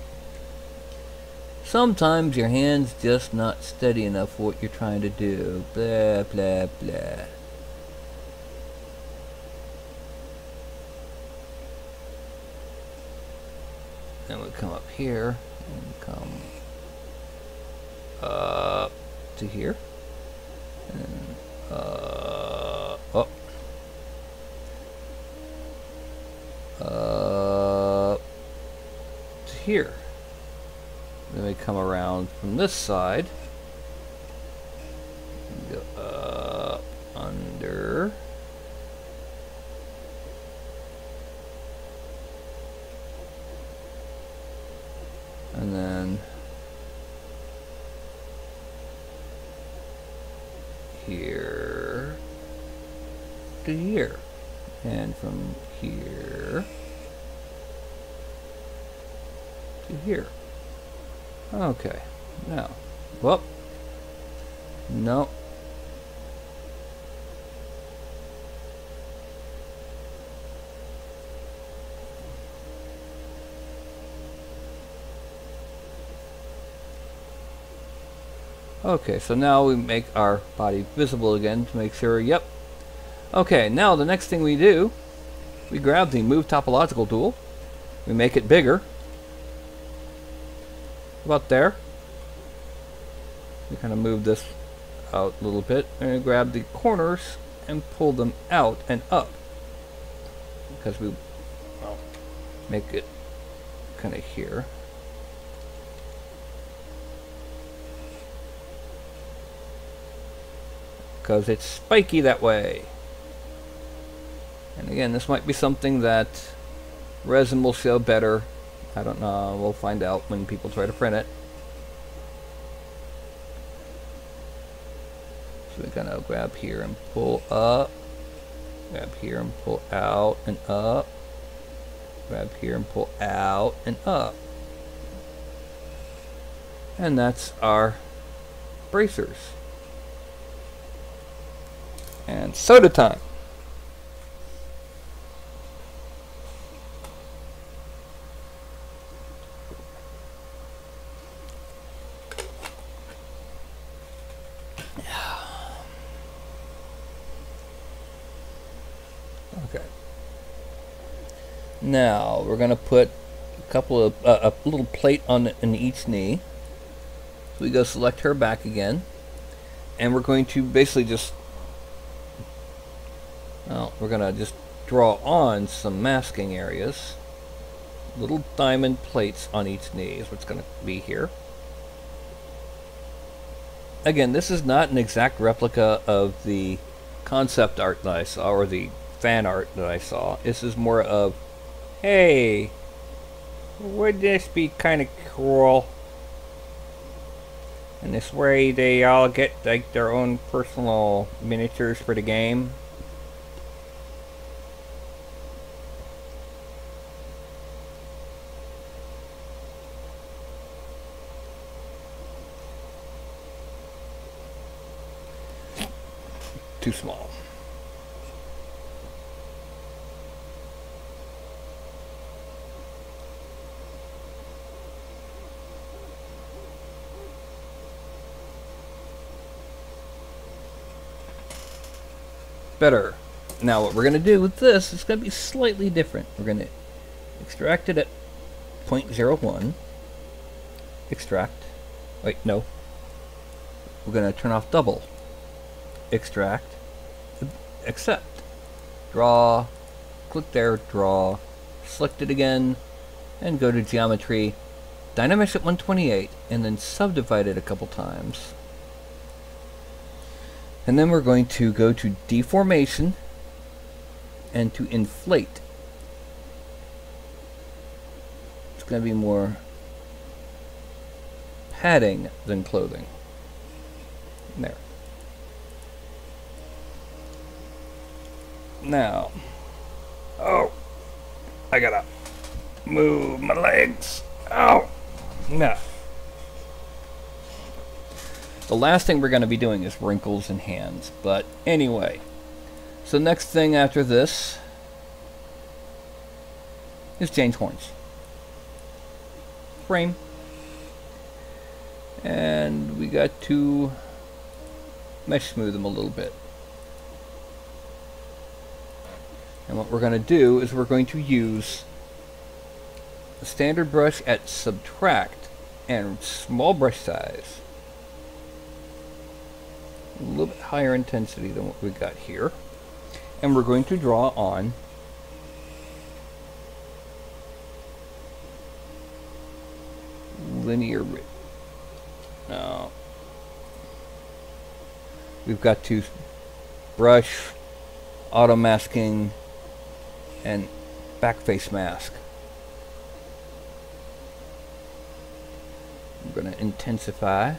sometimes your hand's just not steady enough for what you're trying to do. Blah blah blah. Then we come up here and come up to here and oh, here. Then we come around from this side. Go up, under. And then here to here. And from here to here. Okay. Now, whoop. No. Okay, so now we make our body visible again to make sure, yep. Okay, now the next thing we do, we grab the Move Topological tool, we make it bigger, about there. We kind of move this out a little bit, and we grab the corners and pull them out and up, because we make it kind of here. Because it's spiky that way. And again, this might be something that resin will show better. I don't know, we'll find out when people try to print it. So we're gonna grab here and pull up, grab here and pull out and up, grab here and pull out and up. And that's our bracers. And soda time. Okay. Now we're going to put a couple of a little plate on in each knee. So we go select her back again, and we're going to basically just we're going to just draw on some masking areas. Little diamond plates on each knee is what's going to be here. Again, this is not an exact replica of the concept art that I saw, or the fan art that I saw. This is more of, hey, would this be kind of cool? And this way they all get like their own personal miniatures for the game. Too small. Better. Now what we're going to do with this is going to be slightly different. We're going to extract it at 0.01. Extract. Wait, no. We're going to turn off double. Extract. Accept. Draw. Click there, draw. Select it again. And go to geometry. Dynamics at 128. And then subdivide it a couple times. And then we're going to go to deformation and to inflate. It's going to be more padding than clothing. There. Now, oh, I gotta move my legs. Oh, no. The last thing we're going to be doing is wrinkles and hands. But anyway, so next thing after this is change horns. Frame. And we got to mesh smooth them a little bit. And what we're going to do is we're going to use a standard brush at subtract and small brush size. A little bit higher intensity than what we got here. And we're going to draw on linear. No. We've got to brush, auto masking, and backface mask. I'm going to intensify.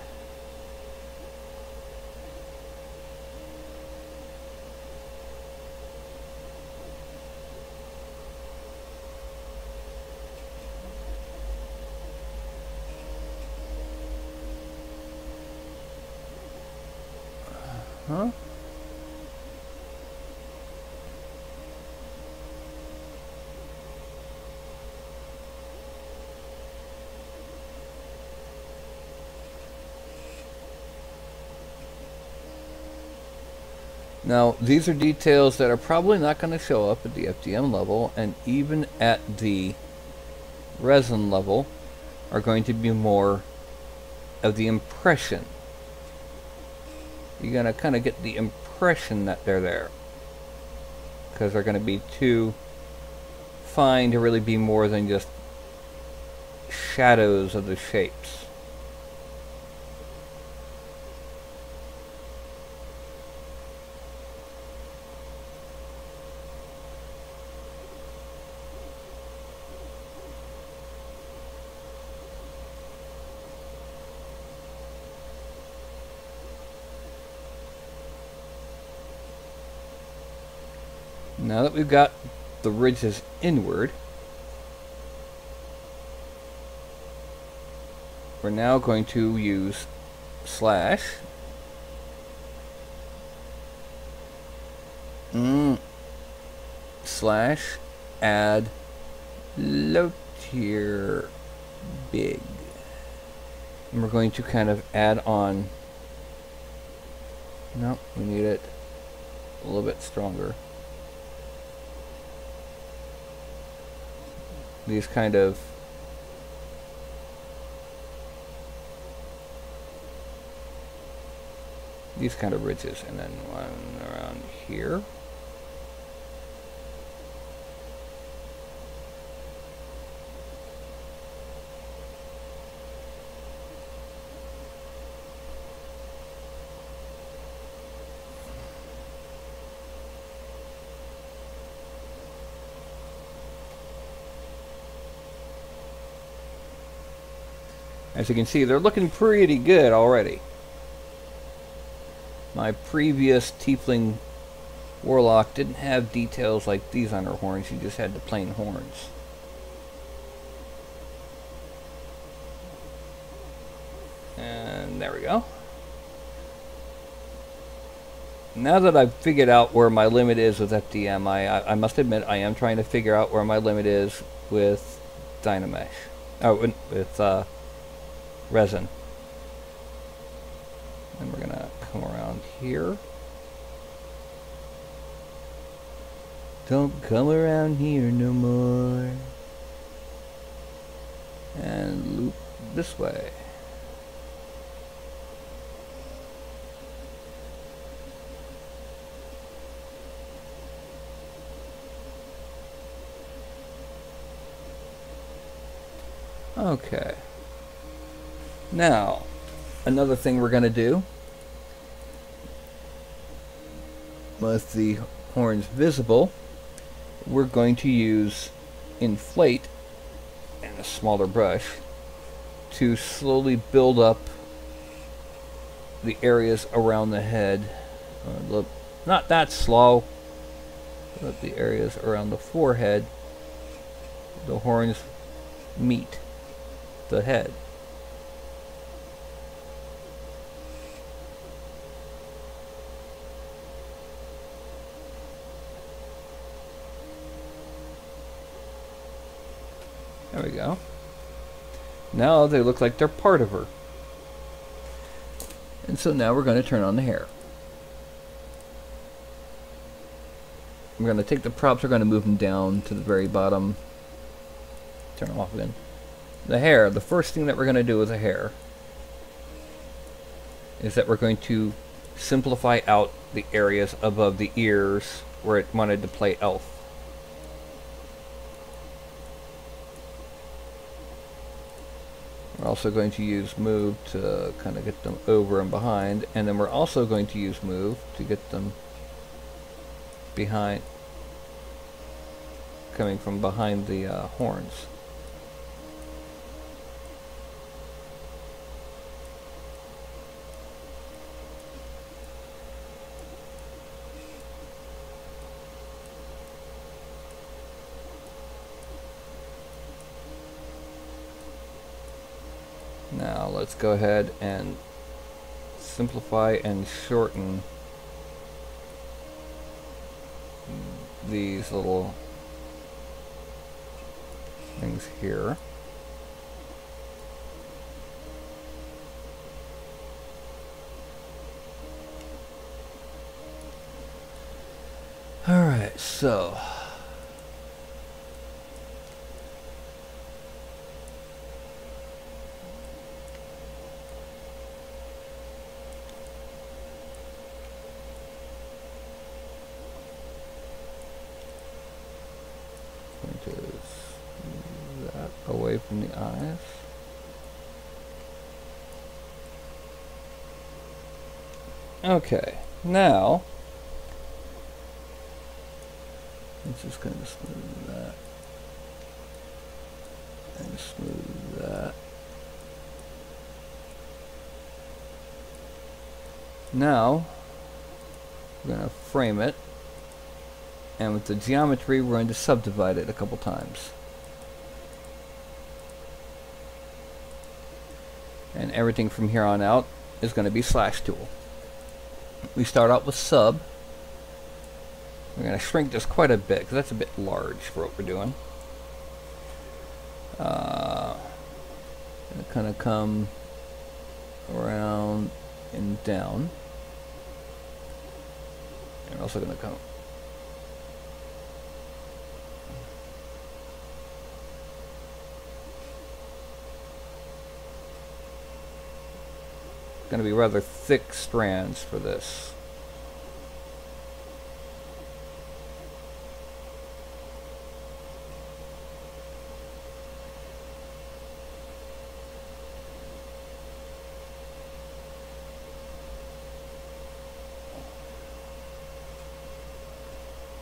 Huh? Now, these are details that are probably not going to show up at the FDM level, and even at the resin level are going to be more of the impression. You're going to kind of get the impression that they're there, because they're going to be too fine to really be more than just shadows of the shapes. Now that we've got the ridges inward, we're now going to use slash slash add low tier big, and we're going to kind of add on. No, we need it a little bit stronger. These kind of ridges, and then one around here. As you can see, they're looking pretty good already. My previous Tiefling Warlock didn't have details like these on her horns. She just had the plain horns. And there we go. Now that I've figured out where my limit is with FDM, I must admit I am trying to figure out where my limit is with Dynamesh. Oh, with resin. And we're gonna come around here. Don't come around here no more. And loop this way. Okay. Now, another thing we're going to do with the horns visible, we're going to use inflate and a smaller brush to slowly build up the areas around the head. Look, not that slow, but the areas around the forehead, the horns meet the head. There we go. Now they look like they're part of her. And so now we're going to turn on the hair. I'm going to take the props, we're going to move them down to the very bottom. Turn them off again. The hair, the first thing that we're going to do with the hair is that we're going to simplify out the areas above the ears where it wanted to play elf. also going to use move to kind of get them over and behind, and then we're also going to use move to get them behind, coming from behind the horns. Now let's go ahead and simplify and shorten these little things here. Alright, so that away from the eyes. Okay, now let's just kind of smooth that and smooth that. Now we're going to frame it, and with the geometry we're going to subdivide it a couple times. And everything from here on out is going to be slash tool. We start out with sub. We're going to shrink this quite a bit because that's a bit large for what we're doing. Going to kind of come around and down. And we're also going to come going to be rather thick strands for this.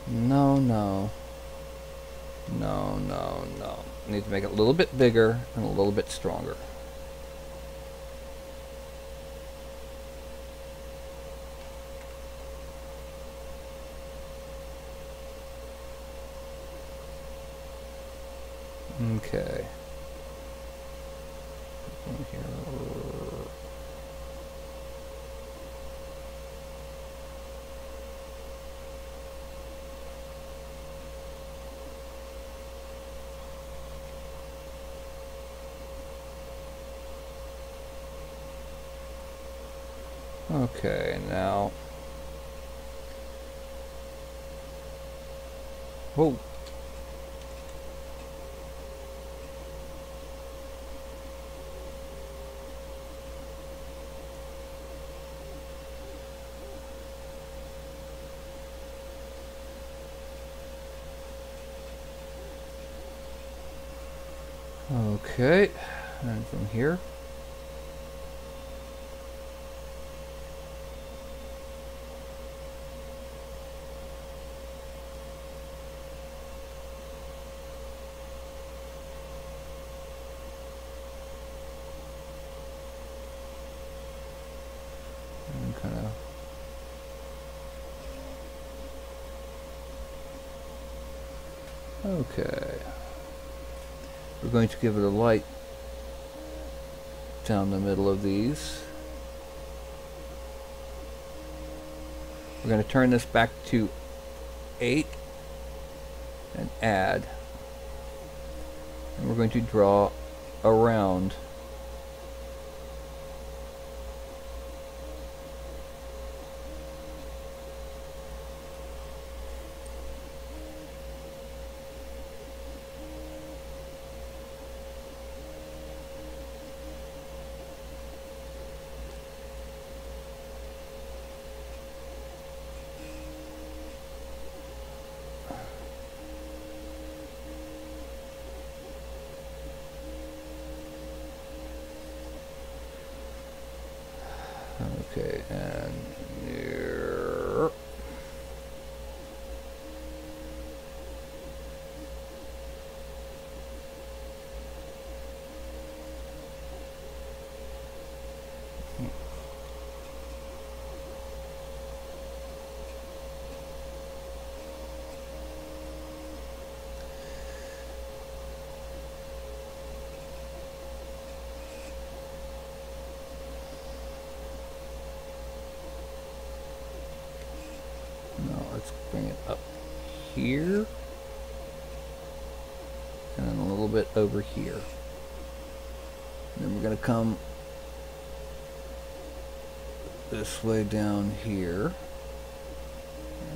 No, no. No, no, no. Need to make it a little bit bigger and a little bit stronger. Okay. In here. Okay, now. Whoa. Okay, and from here. And kind of okay. We're going to give it a light down the middle of these. We're going to turn this back to 8 and add. And we're going to draw around. No, let's bring it up here. And then a little bit over here. And then we're going to come this way down here.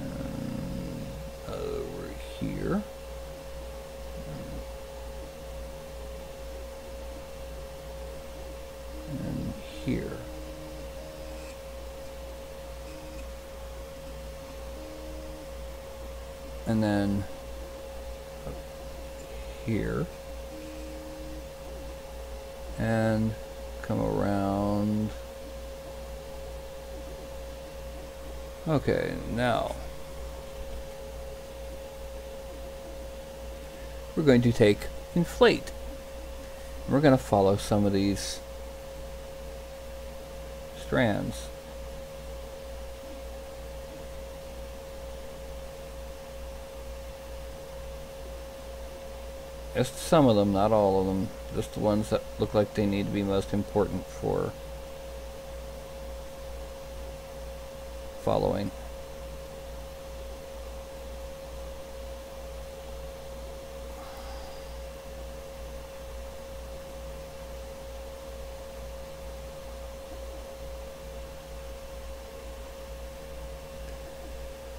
And over here. And here. And then up here. And come around. Okay, now we're going to take inflate. We're going to follow some of these strands. Just some of them, not all of them. Just the ones that look like they need to be most important for following.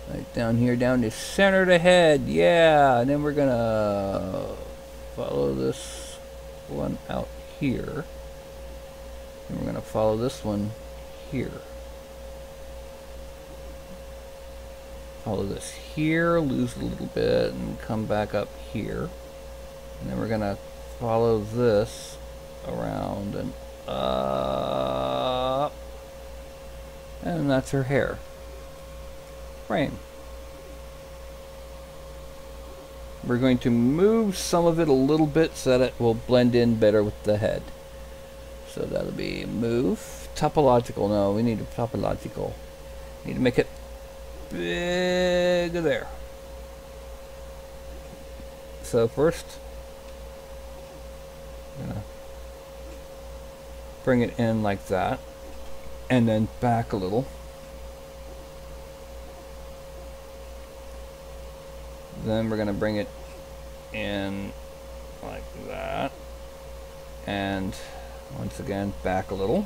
Right down here, down to center the head, yeah, and then we're gonna follow this one out here, and we're gonna follow this one here. Follow this here, lose a little bit, and come back up here. And then we're gonna follow this around and up. And that's her hair. Frame. We're going to move some of it a little bit so that it will blend in better with the head. So that'll be move. Topological, no, we need a topological. Need to make it big there. So first, I'm gonna bring it in like that, and then back a little. Then we're gonna bring it in like that, and once again back a little.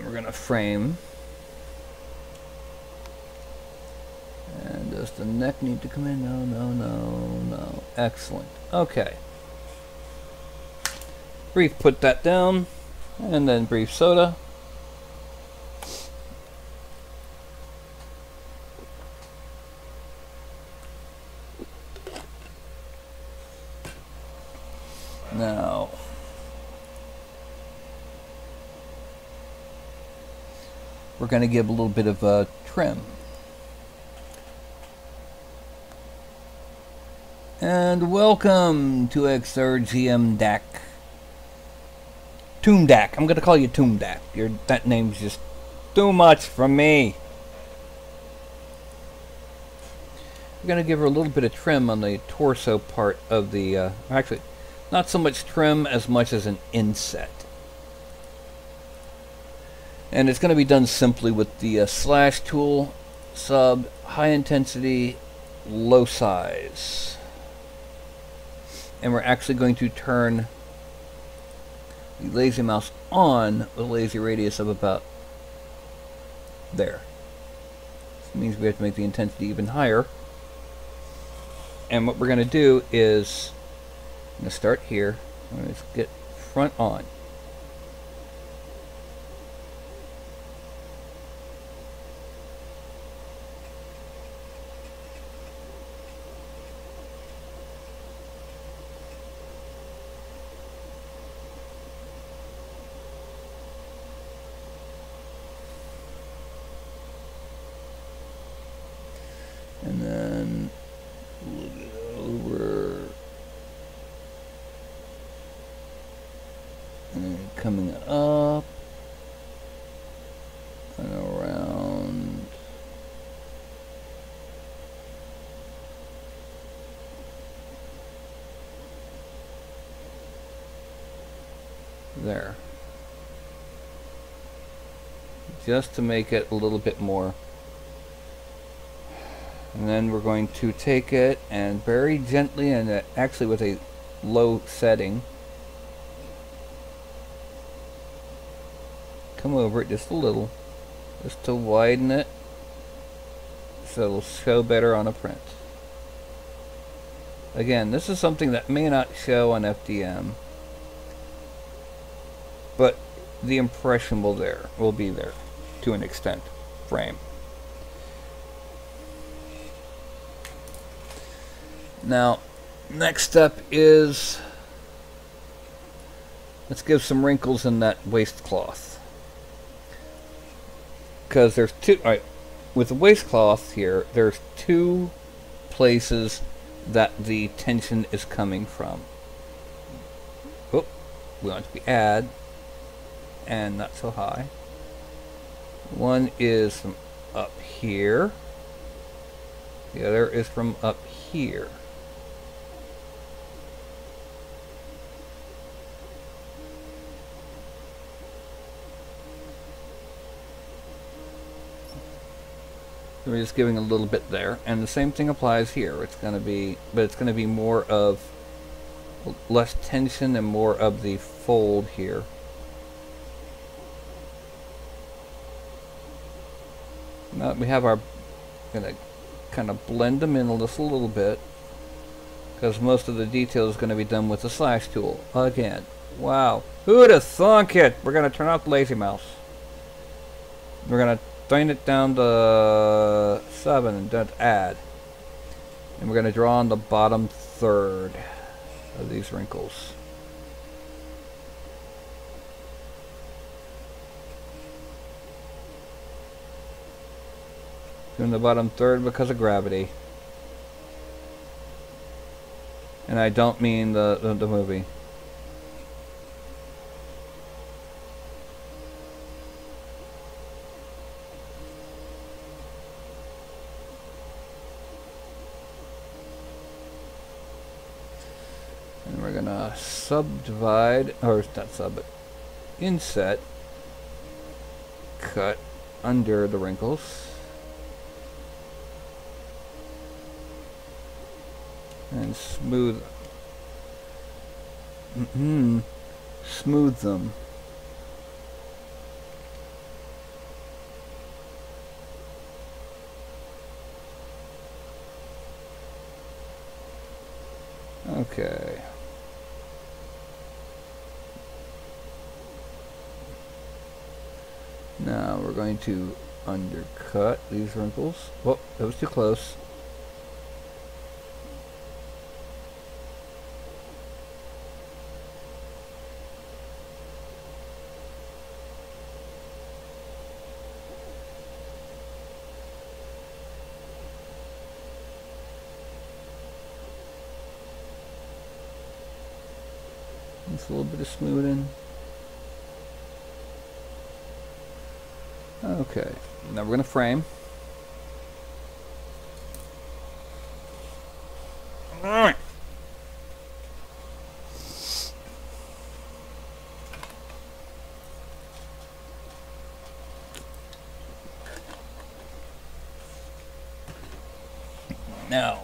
We're gonna frame, and does the neck need to come in? No, no, no, no. Excellent. Okay. Brief put that down, and then brief soda. Now we're going to give a little bit of a trim. And welcome to XRGM DAC. Tomb DAC. I'm going to call you Tomb DAC. That name's just too much for me. We're going to give her a little bit of trim on the torso part of the... actually, not so much trim as much as an inset. And it's going to be done simply with the slash tool, sub, high intensity, low size. And we're actually going to turn the lazy mouse on with a lazy radius of about there. This means we have to make the intensity even higher. And what we're going to do is, I'm going to start here. I'm going to get front on. And then look it over, and then coming up and around there. Just to make it a little bit more. And then we're going to take it and very gently, and actually with a low setting, come over it just a little, just to widen it so it'll show better on a print. Again, this is something that may not show on FDM, but the impression will be there to an extent. Frame. Now, next step is, let's give some wrinkles in that waistcloth. Because there's two, alright, with the waistcloth here, there's two places that the tension is coming from. Oh, we want to be add, and not so high. One is from up here. The other is from up here. We're just giving a little bit there, and the same thing applies here. It's going to be, but it's going to be more of less tension and more of the fold here. Now that we have our, going to kind of blend them in just a little bit, because most of the detail is going to be done with the slash tool. Again, wow, who'd have thunk it? We're going to turn off the lazy mouse. We're going to turn it down to 7 and don't add. And we're going to draw on the bottom third of these wrinkles. Doing the bottom third because of gravity. And I don't mean the movie. And we're gonna subdivide, or not sub, but inset, cut under the wrinkles, and smooth, smooth them. Okay. Now we're going to undercut these wrinkles. Whoop, that was too close. Just a little bit of smoothing. Okay, now we're going to frame. Now,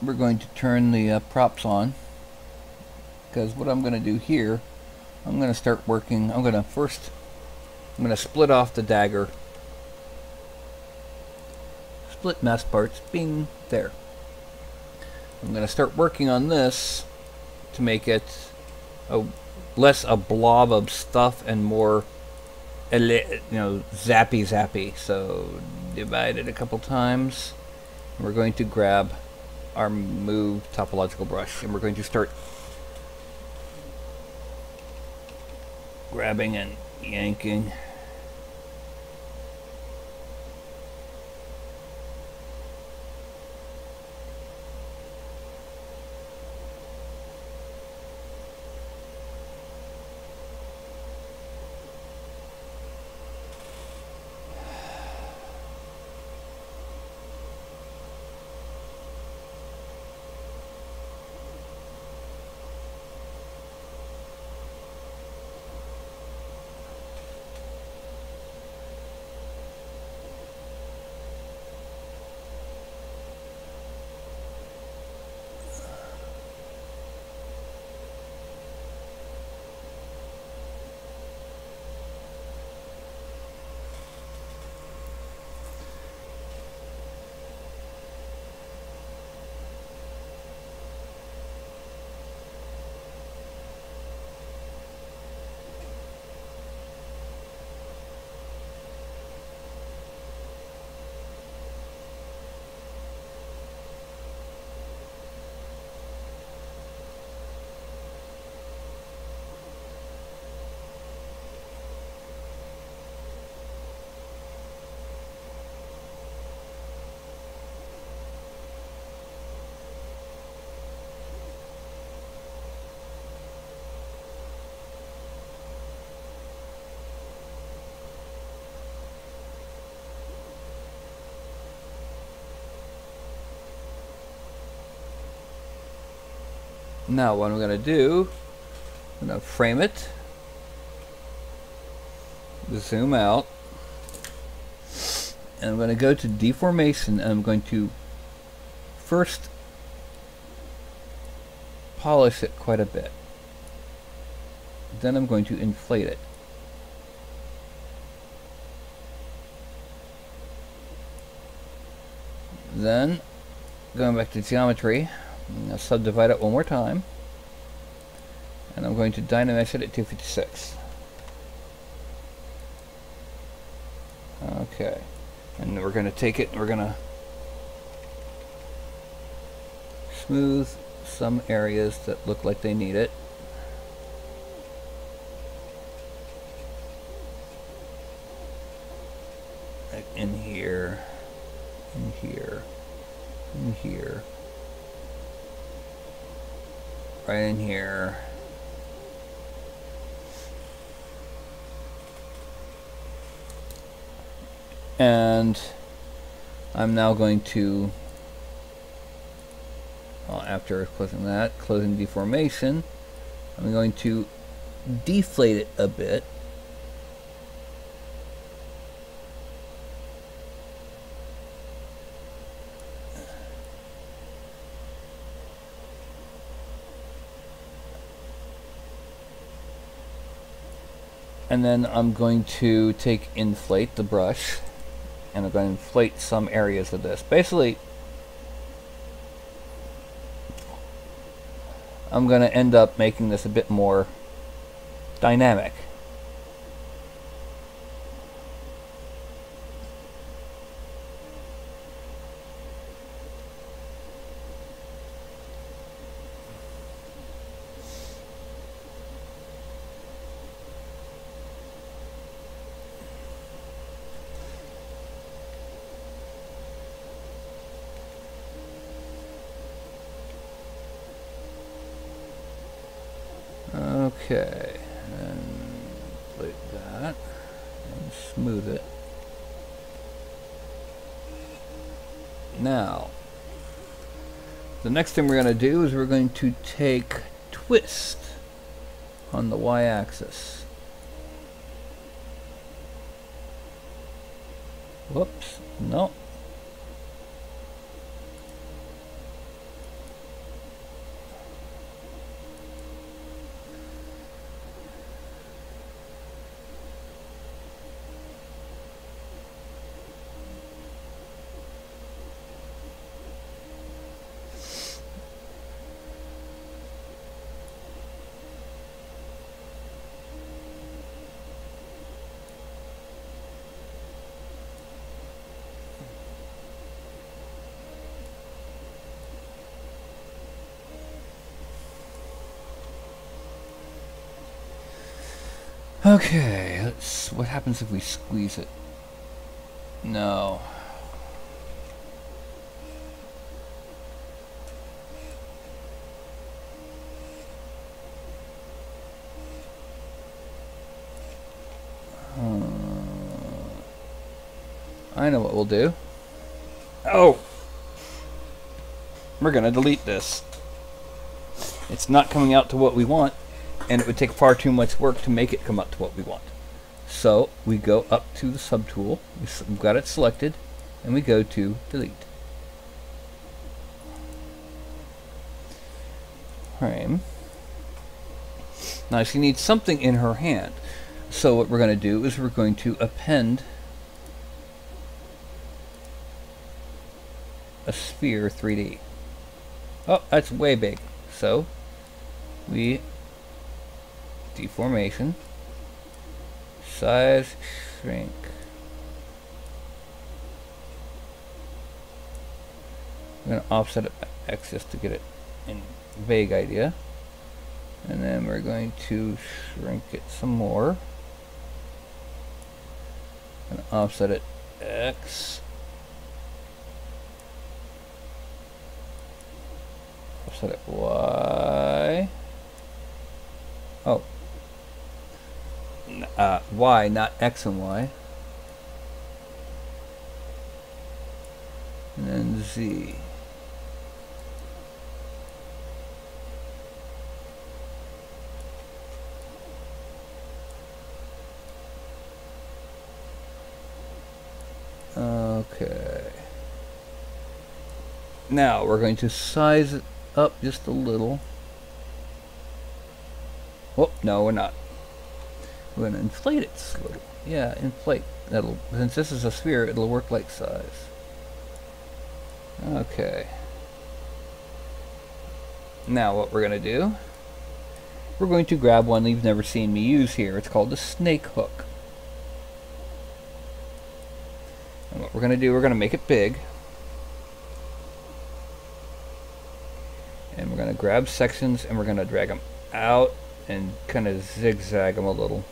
we're going to turn the props on, because what I'm going to do here, I'm going to start working. I'm going to split off the dagger. Split mass parts. Bing. There. I'm going to start working on this to make it less a blob of stuff and more, zappy. So divide it a couple times. And we're going to grab our move topological brush, and we're going to start grabbing and yanking. Now what I'm going to do, I'm going to frame it, zoom out, and I'm going to go to deformation, and I'm going to first polish it quite a bit. Then I'm going to inflate it. Then, going back to geometry, I'm going to subdivide it one more time. And I'm going to dynamesh it at 256. Okay. And we're going to take it and we're going to smooth some areas that look like they need it. Like in here, in here, in here, right in here. And I'm now going to, well, after closing that, closing deformation, I'm going to deflate it a bit. And then I'm going to inflate the brush, and I'm going to inflate some areas of this. Basically, I'm going to end up making this a bit more dynamic. Okay, and plate that, and smooth it. Now, the next thing we're going to do is we're going to take twist on the y-axis. Whoops, no. Okay, what happens if we squeeze it? No. I know what we'll do. Oh! We're gonna delete this. It's not coming out to what we want, and it would take far too much work to make it come out to what we want. So we go up to the subtool, we've got it selected, and we go to delete. Frame. Now she needs something in her hand. So what we're going to do is we're going to append a sphere 3D. Oh, that's way big. So we deformation, size, shrink. I'm going to offset it by X just to get it in vague idea. And then we're going to shrink it some more. And offset it X. Offset it Y. Oh. Y, not X and Y. And then Z. Now we're going to size it up just a little. Oh, no, we're not. We're going to inflate it just a little. Yeah, inflate. That'll, since this is a sphere, it'll work like size. Okay. Now what we're going to do, we're going to grab one you've never seen me use here. It's called the snake hook. And what we're going to do, we're going to make it big. And we're going to grab sections and we're going to drag them out and kind of zigzag them a little.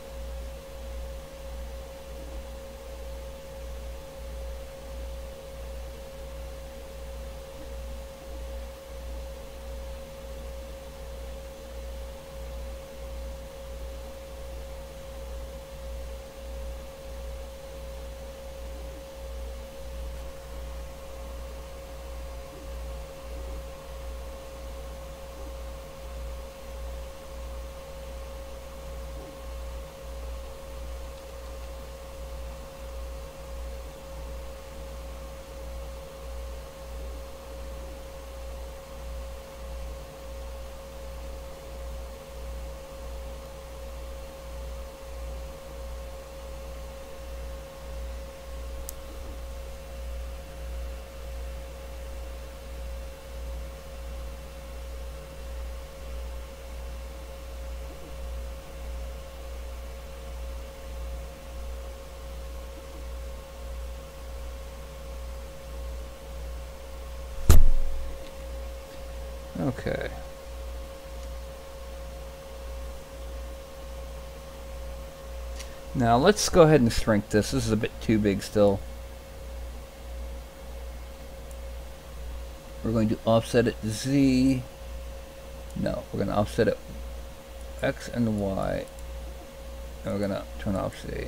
Okay. Now let's go ahead and shrink this. This is a bit too big still. We're going to offset it Z. No, we're going to offset it X and Y. And we're going to turn off Z.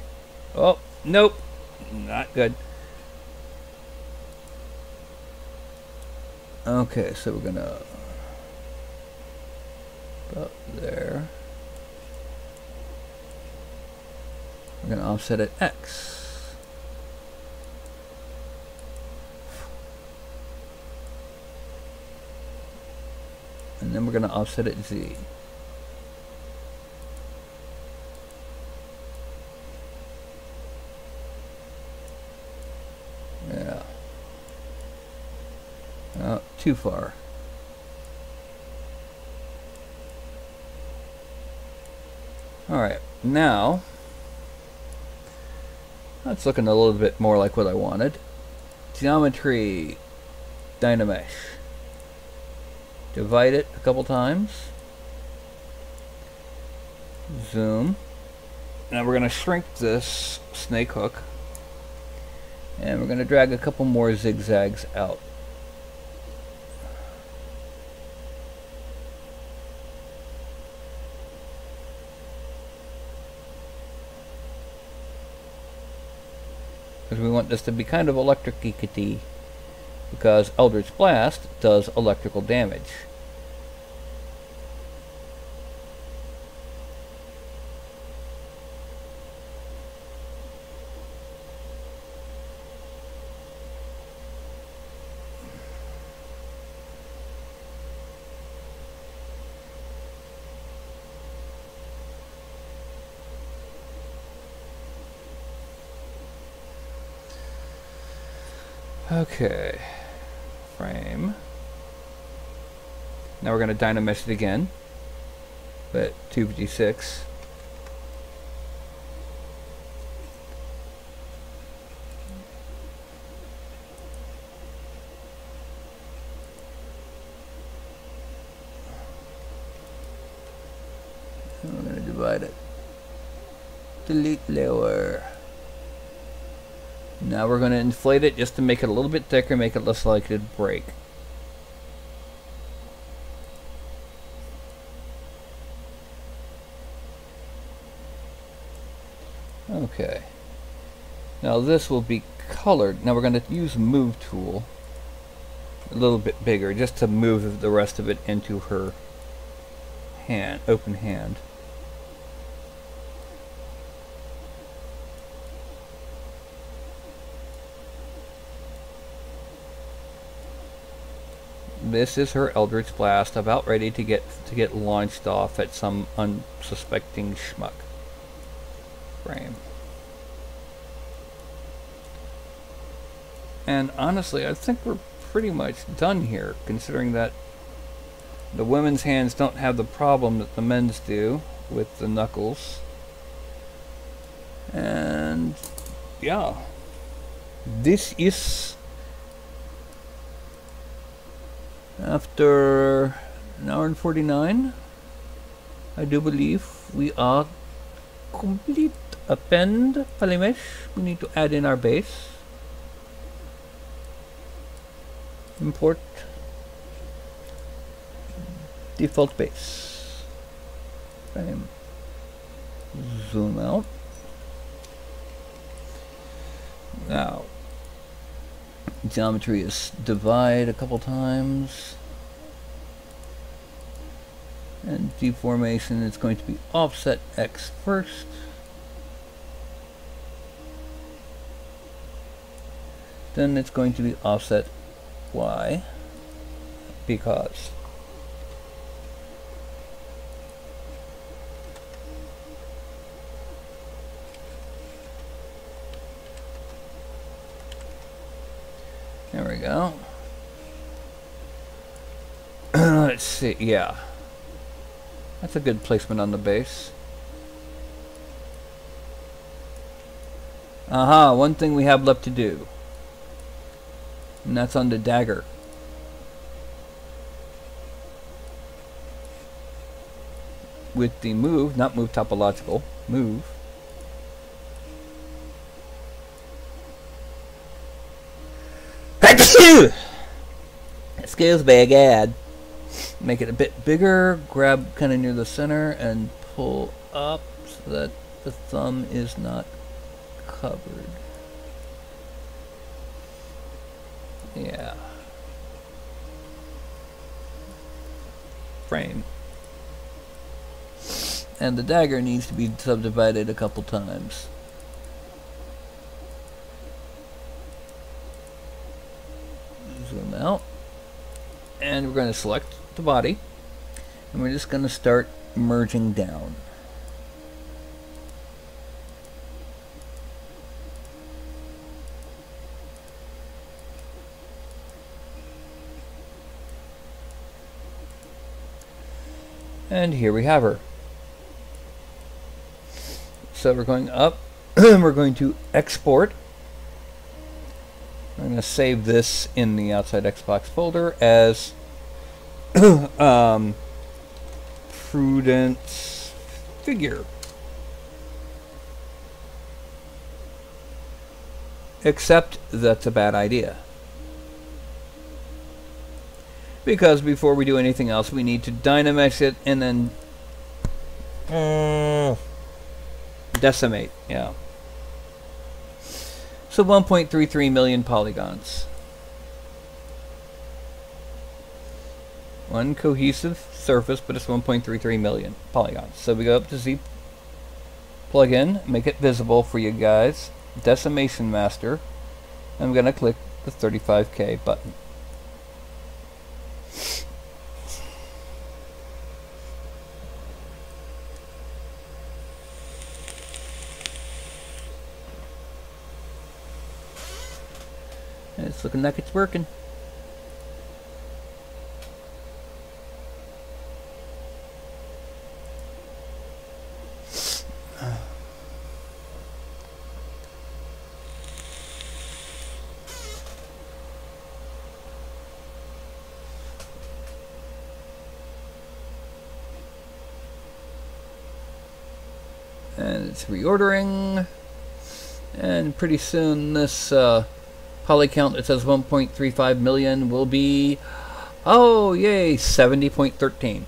Oh, nope. Not good. Okay, so we're going to about there. We're going to offset it X. And then we're going to offset it Z. Yeah. Oh, too far. Alright, now that's looking a little bit more like what I wanted. Geometry, Dynamesh. Divide it a couple times. Zoom. Now we're going to shrink this snake hook. And we're going to drag a couple more zigzags out. Because we want this to be kind of electric-y, because Eldritch Blast does electrical damage. Okay, frame. Now we're going to Dynamesh it again, but 256. And we're going to divide it. Delete lower. Now we're going to inflate it just to make it a little bit thicker, make it less likely to break. Okay. Now this will be colored. Now we're going to use Move tool a little bit bigger just to move the rest of it into her hand, open hand. This is her Eldritch Blast, about ready to get launched off at some unsuspecting schmuck. Frame. And honestly, I think we're pretty much done here, considering that the women's hands don't have the problem that the men's do with the knuckles. And yeah, this is, after an hour and 49, I do believe we are complete. Append polymesh. We need to add in our base. Import default base. Frame. Zoom out. Now, geometry is divide a couple times, and deformation is going to be offset X first. Then it's going to be offset Y, because there we go. Let's see, yeah. That's a good placement on the base. Aha, one thing we have left to do. And that's on the dagger. With the move, not move topological, move. Excuse me again. Make it a bit bigger, grab kind of near the center, and pull up so that the thumb is not covered. Yeah. Frame. And the dagger needs to be subdivided a couple times. Zoom out. And we're going to select the body. And we're just going to start merging down. And here we have her. So we're going up. We're going to export. I'm going to save this in the Outside Xbox folder as Prudence figure. Except that's a bad idea. Because before we do anything else, we need to dynamesh it and then decimate. Yeah. So 1.33 million polygons. One cohesive surface, but it's 1.33 million polygons. So we go up to Z, plug in, make it visible for you guys. Decimation master. I'm going to click the 35K button. And it's looking like it's working. And it's reordering, and pretty soon this poly count that says 1.35 million will be, oh yay, 70.13.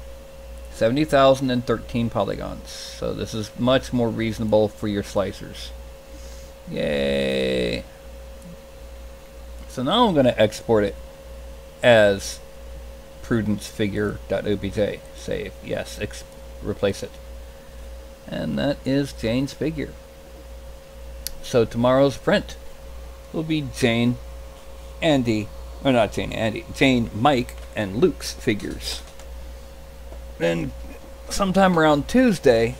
70,013 polygons. So this is much more reasonable for your slicers. Yay. So now I'm going to export it as Prudence figure.obj. Save. Yes, replace it. And that is Jane's figure. So tomorrow's print will be Jane, Andy, or not Jane, Andy, Jane, Mike, and Luke's figures. Then sometime around Tuesday,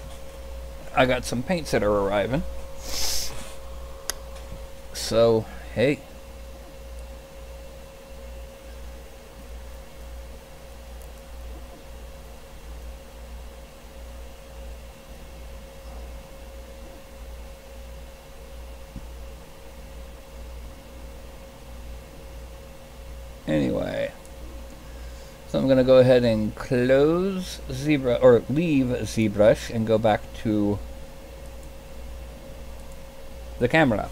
I got some paints that are arriving. So, hey. Anyway, so I'm going to go ahead and close ZBrush, or leave ZBrush, and go back to the camera.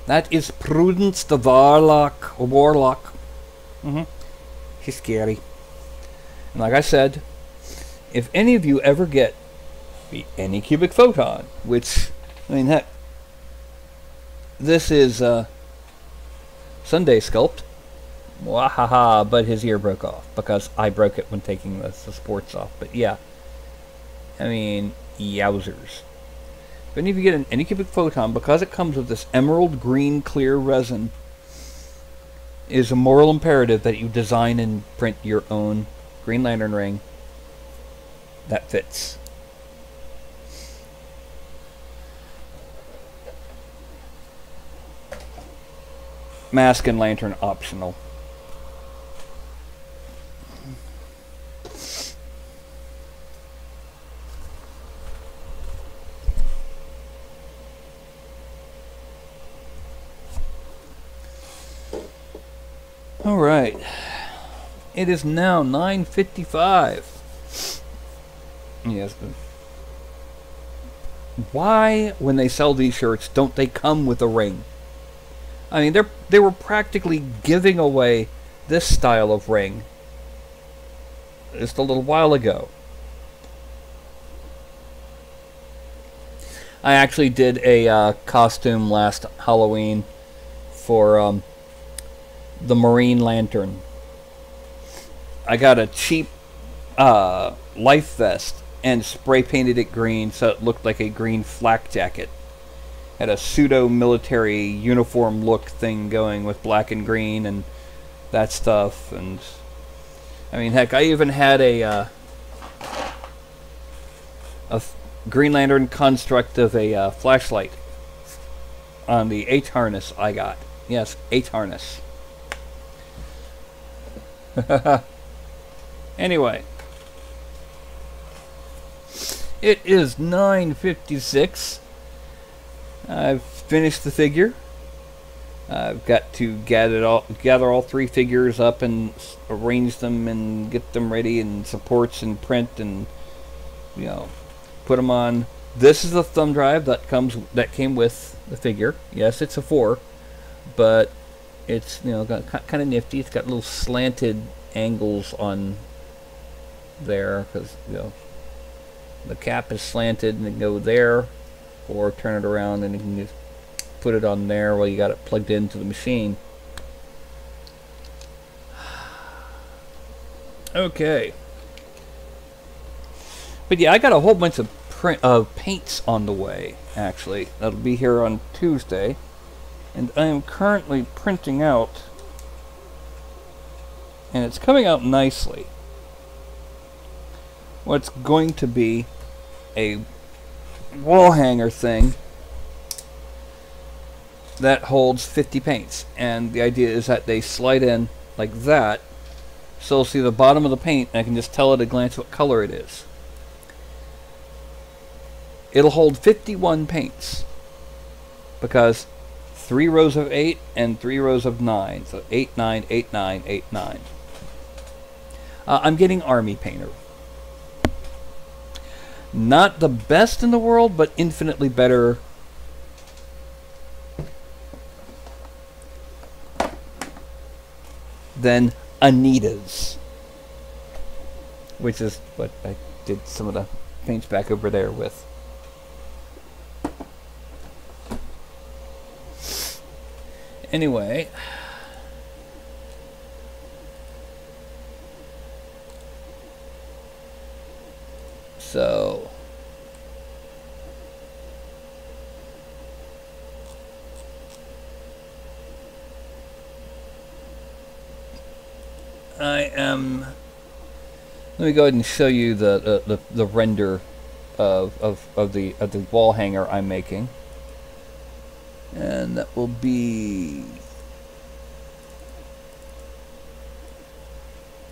That is Prudence the Warlock. She's scary. And like I said, if any of you ever get the Anycubic Photon, which, I mean, heck, this is Sunday Sculpt. Wahaha, but his ear broke off because I broke it when taking the sports off. But yeah, I mean, yowzers. If any of you get an Anycubic Photon, because it comes with this emerald green clear resin, it is a moral imperative that you design and print your own Green Lantern ring that fits. Mask and lantern optional. All right. It is now 9:55. Yes. Why, when they sell these shirts, don't they come with a ring? I mean, they were practically giving away this style of ring just a little while ago. I actually did a costume last Halloween for the Marine Lantern. I got a cheap life vest and spray painted it green so it looked like a green flak jacket. Had a pseudo-military uniform look thing going with black and green and that stuff. And I mean, heck, I even had a Green Lantern construct of a flashlight on the H harness I got. Yes, H harness. Anyway, it is 9:56. I've finished the figure. I've got to gather all three figures up and arrange them and get them ready and supports and print and, you know, put them on. This is the thumb drive that came with the figure. Yes, it's a 4, but it's, you know, kind of nifty. It's got little slanted angles on there because, you know, the cap is slanted and it can go there, or turn it around and you can just put it on there while you got it plugged into the machine. Okay. But yeah, I got a whole bunch of paints on the way, actually. That'll be here on Tuesday. And I am currently printing out, and it's coming out nicely, what's going to be a wall hanger thing that holds 50 paints. And the idea is that they slide in like that, so you'll see the bottom of the paint and I can just tell at a glance what color it is. It'll hold 51 paints because 3 rows of 8 and 3 rows of 9, so 8, 9, 8, 9, 8, 9. I'm getting Army Painter. Not the best in the world, but infinitely better than Anita's, which is what I did some of the paints back over there with. Anyway, so I am. Let me go ahead and show you the render of the wall hanger I'm making, and that will be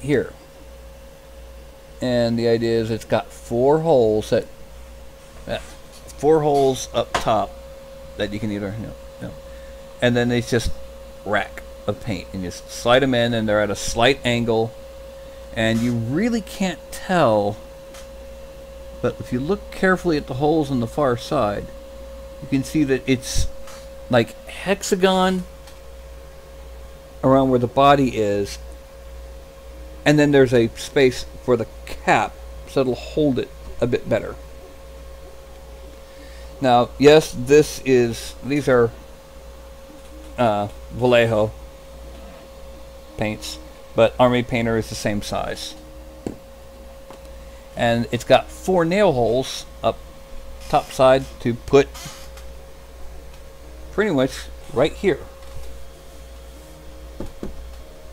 here. And the idea is it's got 4 holes that 4 holes up top that you can either and then it's just rack of paint, and you just slide them in, and they're at a slight angle, and you really can't tell, but if you look carefully at the holes on the far side, you can see that it's like hexagon around where the body is, and then there's a space for the cap so it'll hold it a bit better. Now, yes, these are Vallejo paints, but Army Painter is the same size. And it's got 4 nail holes up top side to put pretty much right here.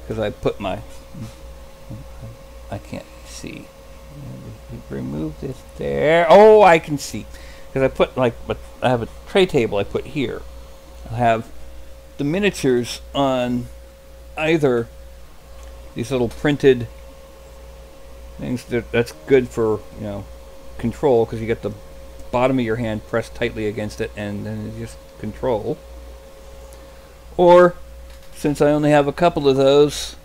Because I put my... I can't see. Remove this there. Oh, I can see. Because I put, like, I have a tray table I put here. I have the miniatures on either these little printed things. That's good for, control, because you get the bottom of your hand pressed tightly against it, and then you just control. Or, since I only have a couple of those,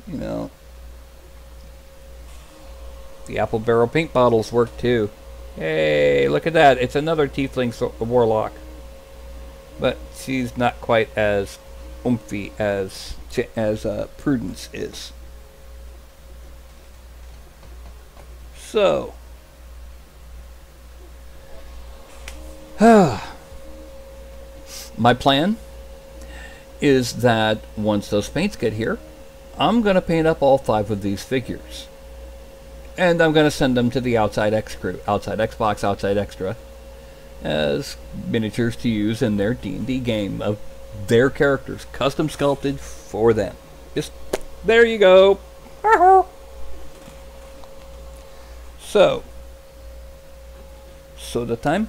the apple barrel paint bottles work too. Hey, look at that. It's another tiefling warlock. But she's not quite as oomphy as Prudence is. So, my plan is that once those paints get here, I'm going to paint up all 5 of these figures. And I'm going to send them to the Outside Xcrew, Outside Xbox, Outside Extra, as miniatures to use in their D&D game of their characters, custom sculpted for them. Just, there you go. So, soda time.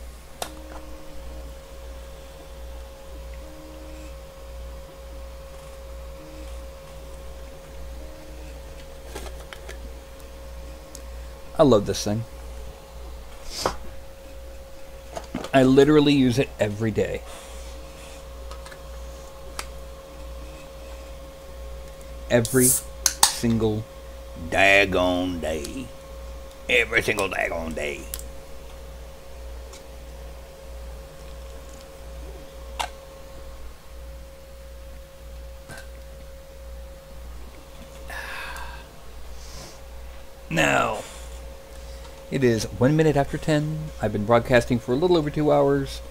I love this thing. I literally use it every day. Every single daggone day. Every single daggone day. Now, it is 1 minute after 10. I've been broadcasting for a little over 2 hours.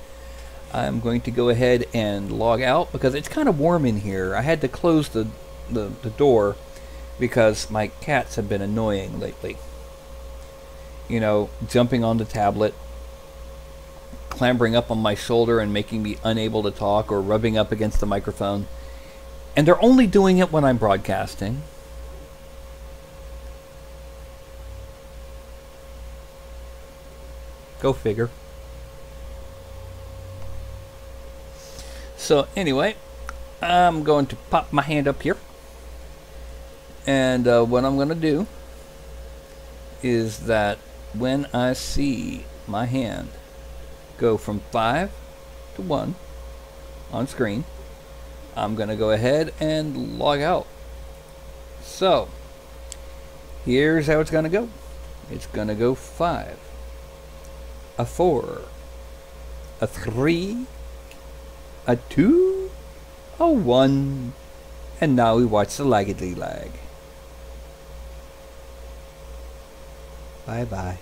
I'm going to go ahead and log out because it's kind of warm in here. I had to close the door because my cats have been annoying lately. Jumping on the tablet, clambering up on my shoulder and making me unable to talk, or rubbing up against the microphone. And they're only doing it when I'm broadcasting. Go figure. So anyway, I'm going to pop my hand up here. And what I'm going to do is that when I see my hand go from 5 to 1 on screen, I'm going to go ahead and log out. So, here's how it's going to go. It's going to go 5, a 4, a 3, a 2, a 1, and now we watch the laggedy lag. Bye bye.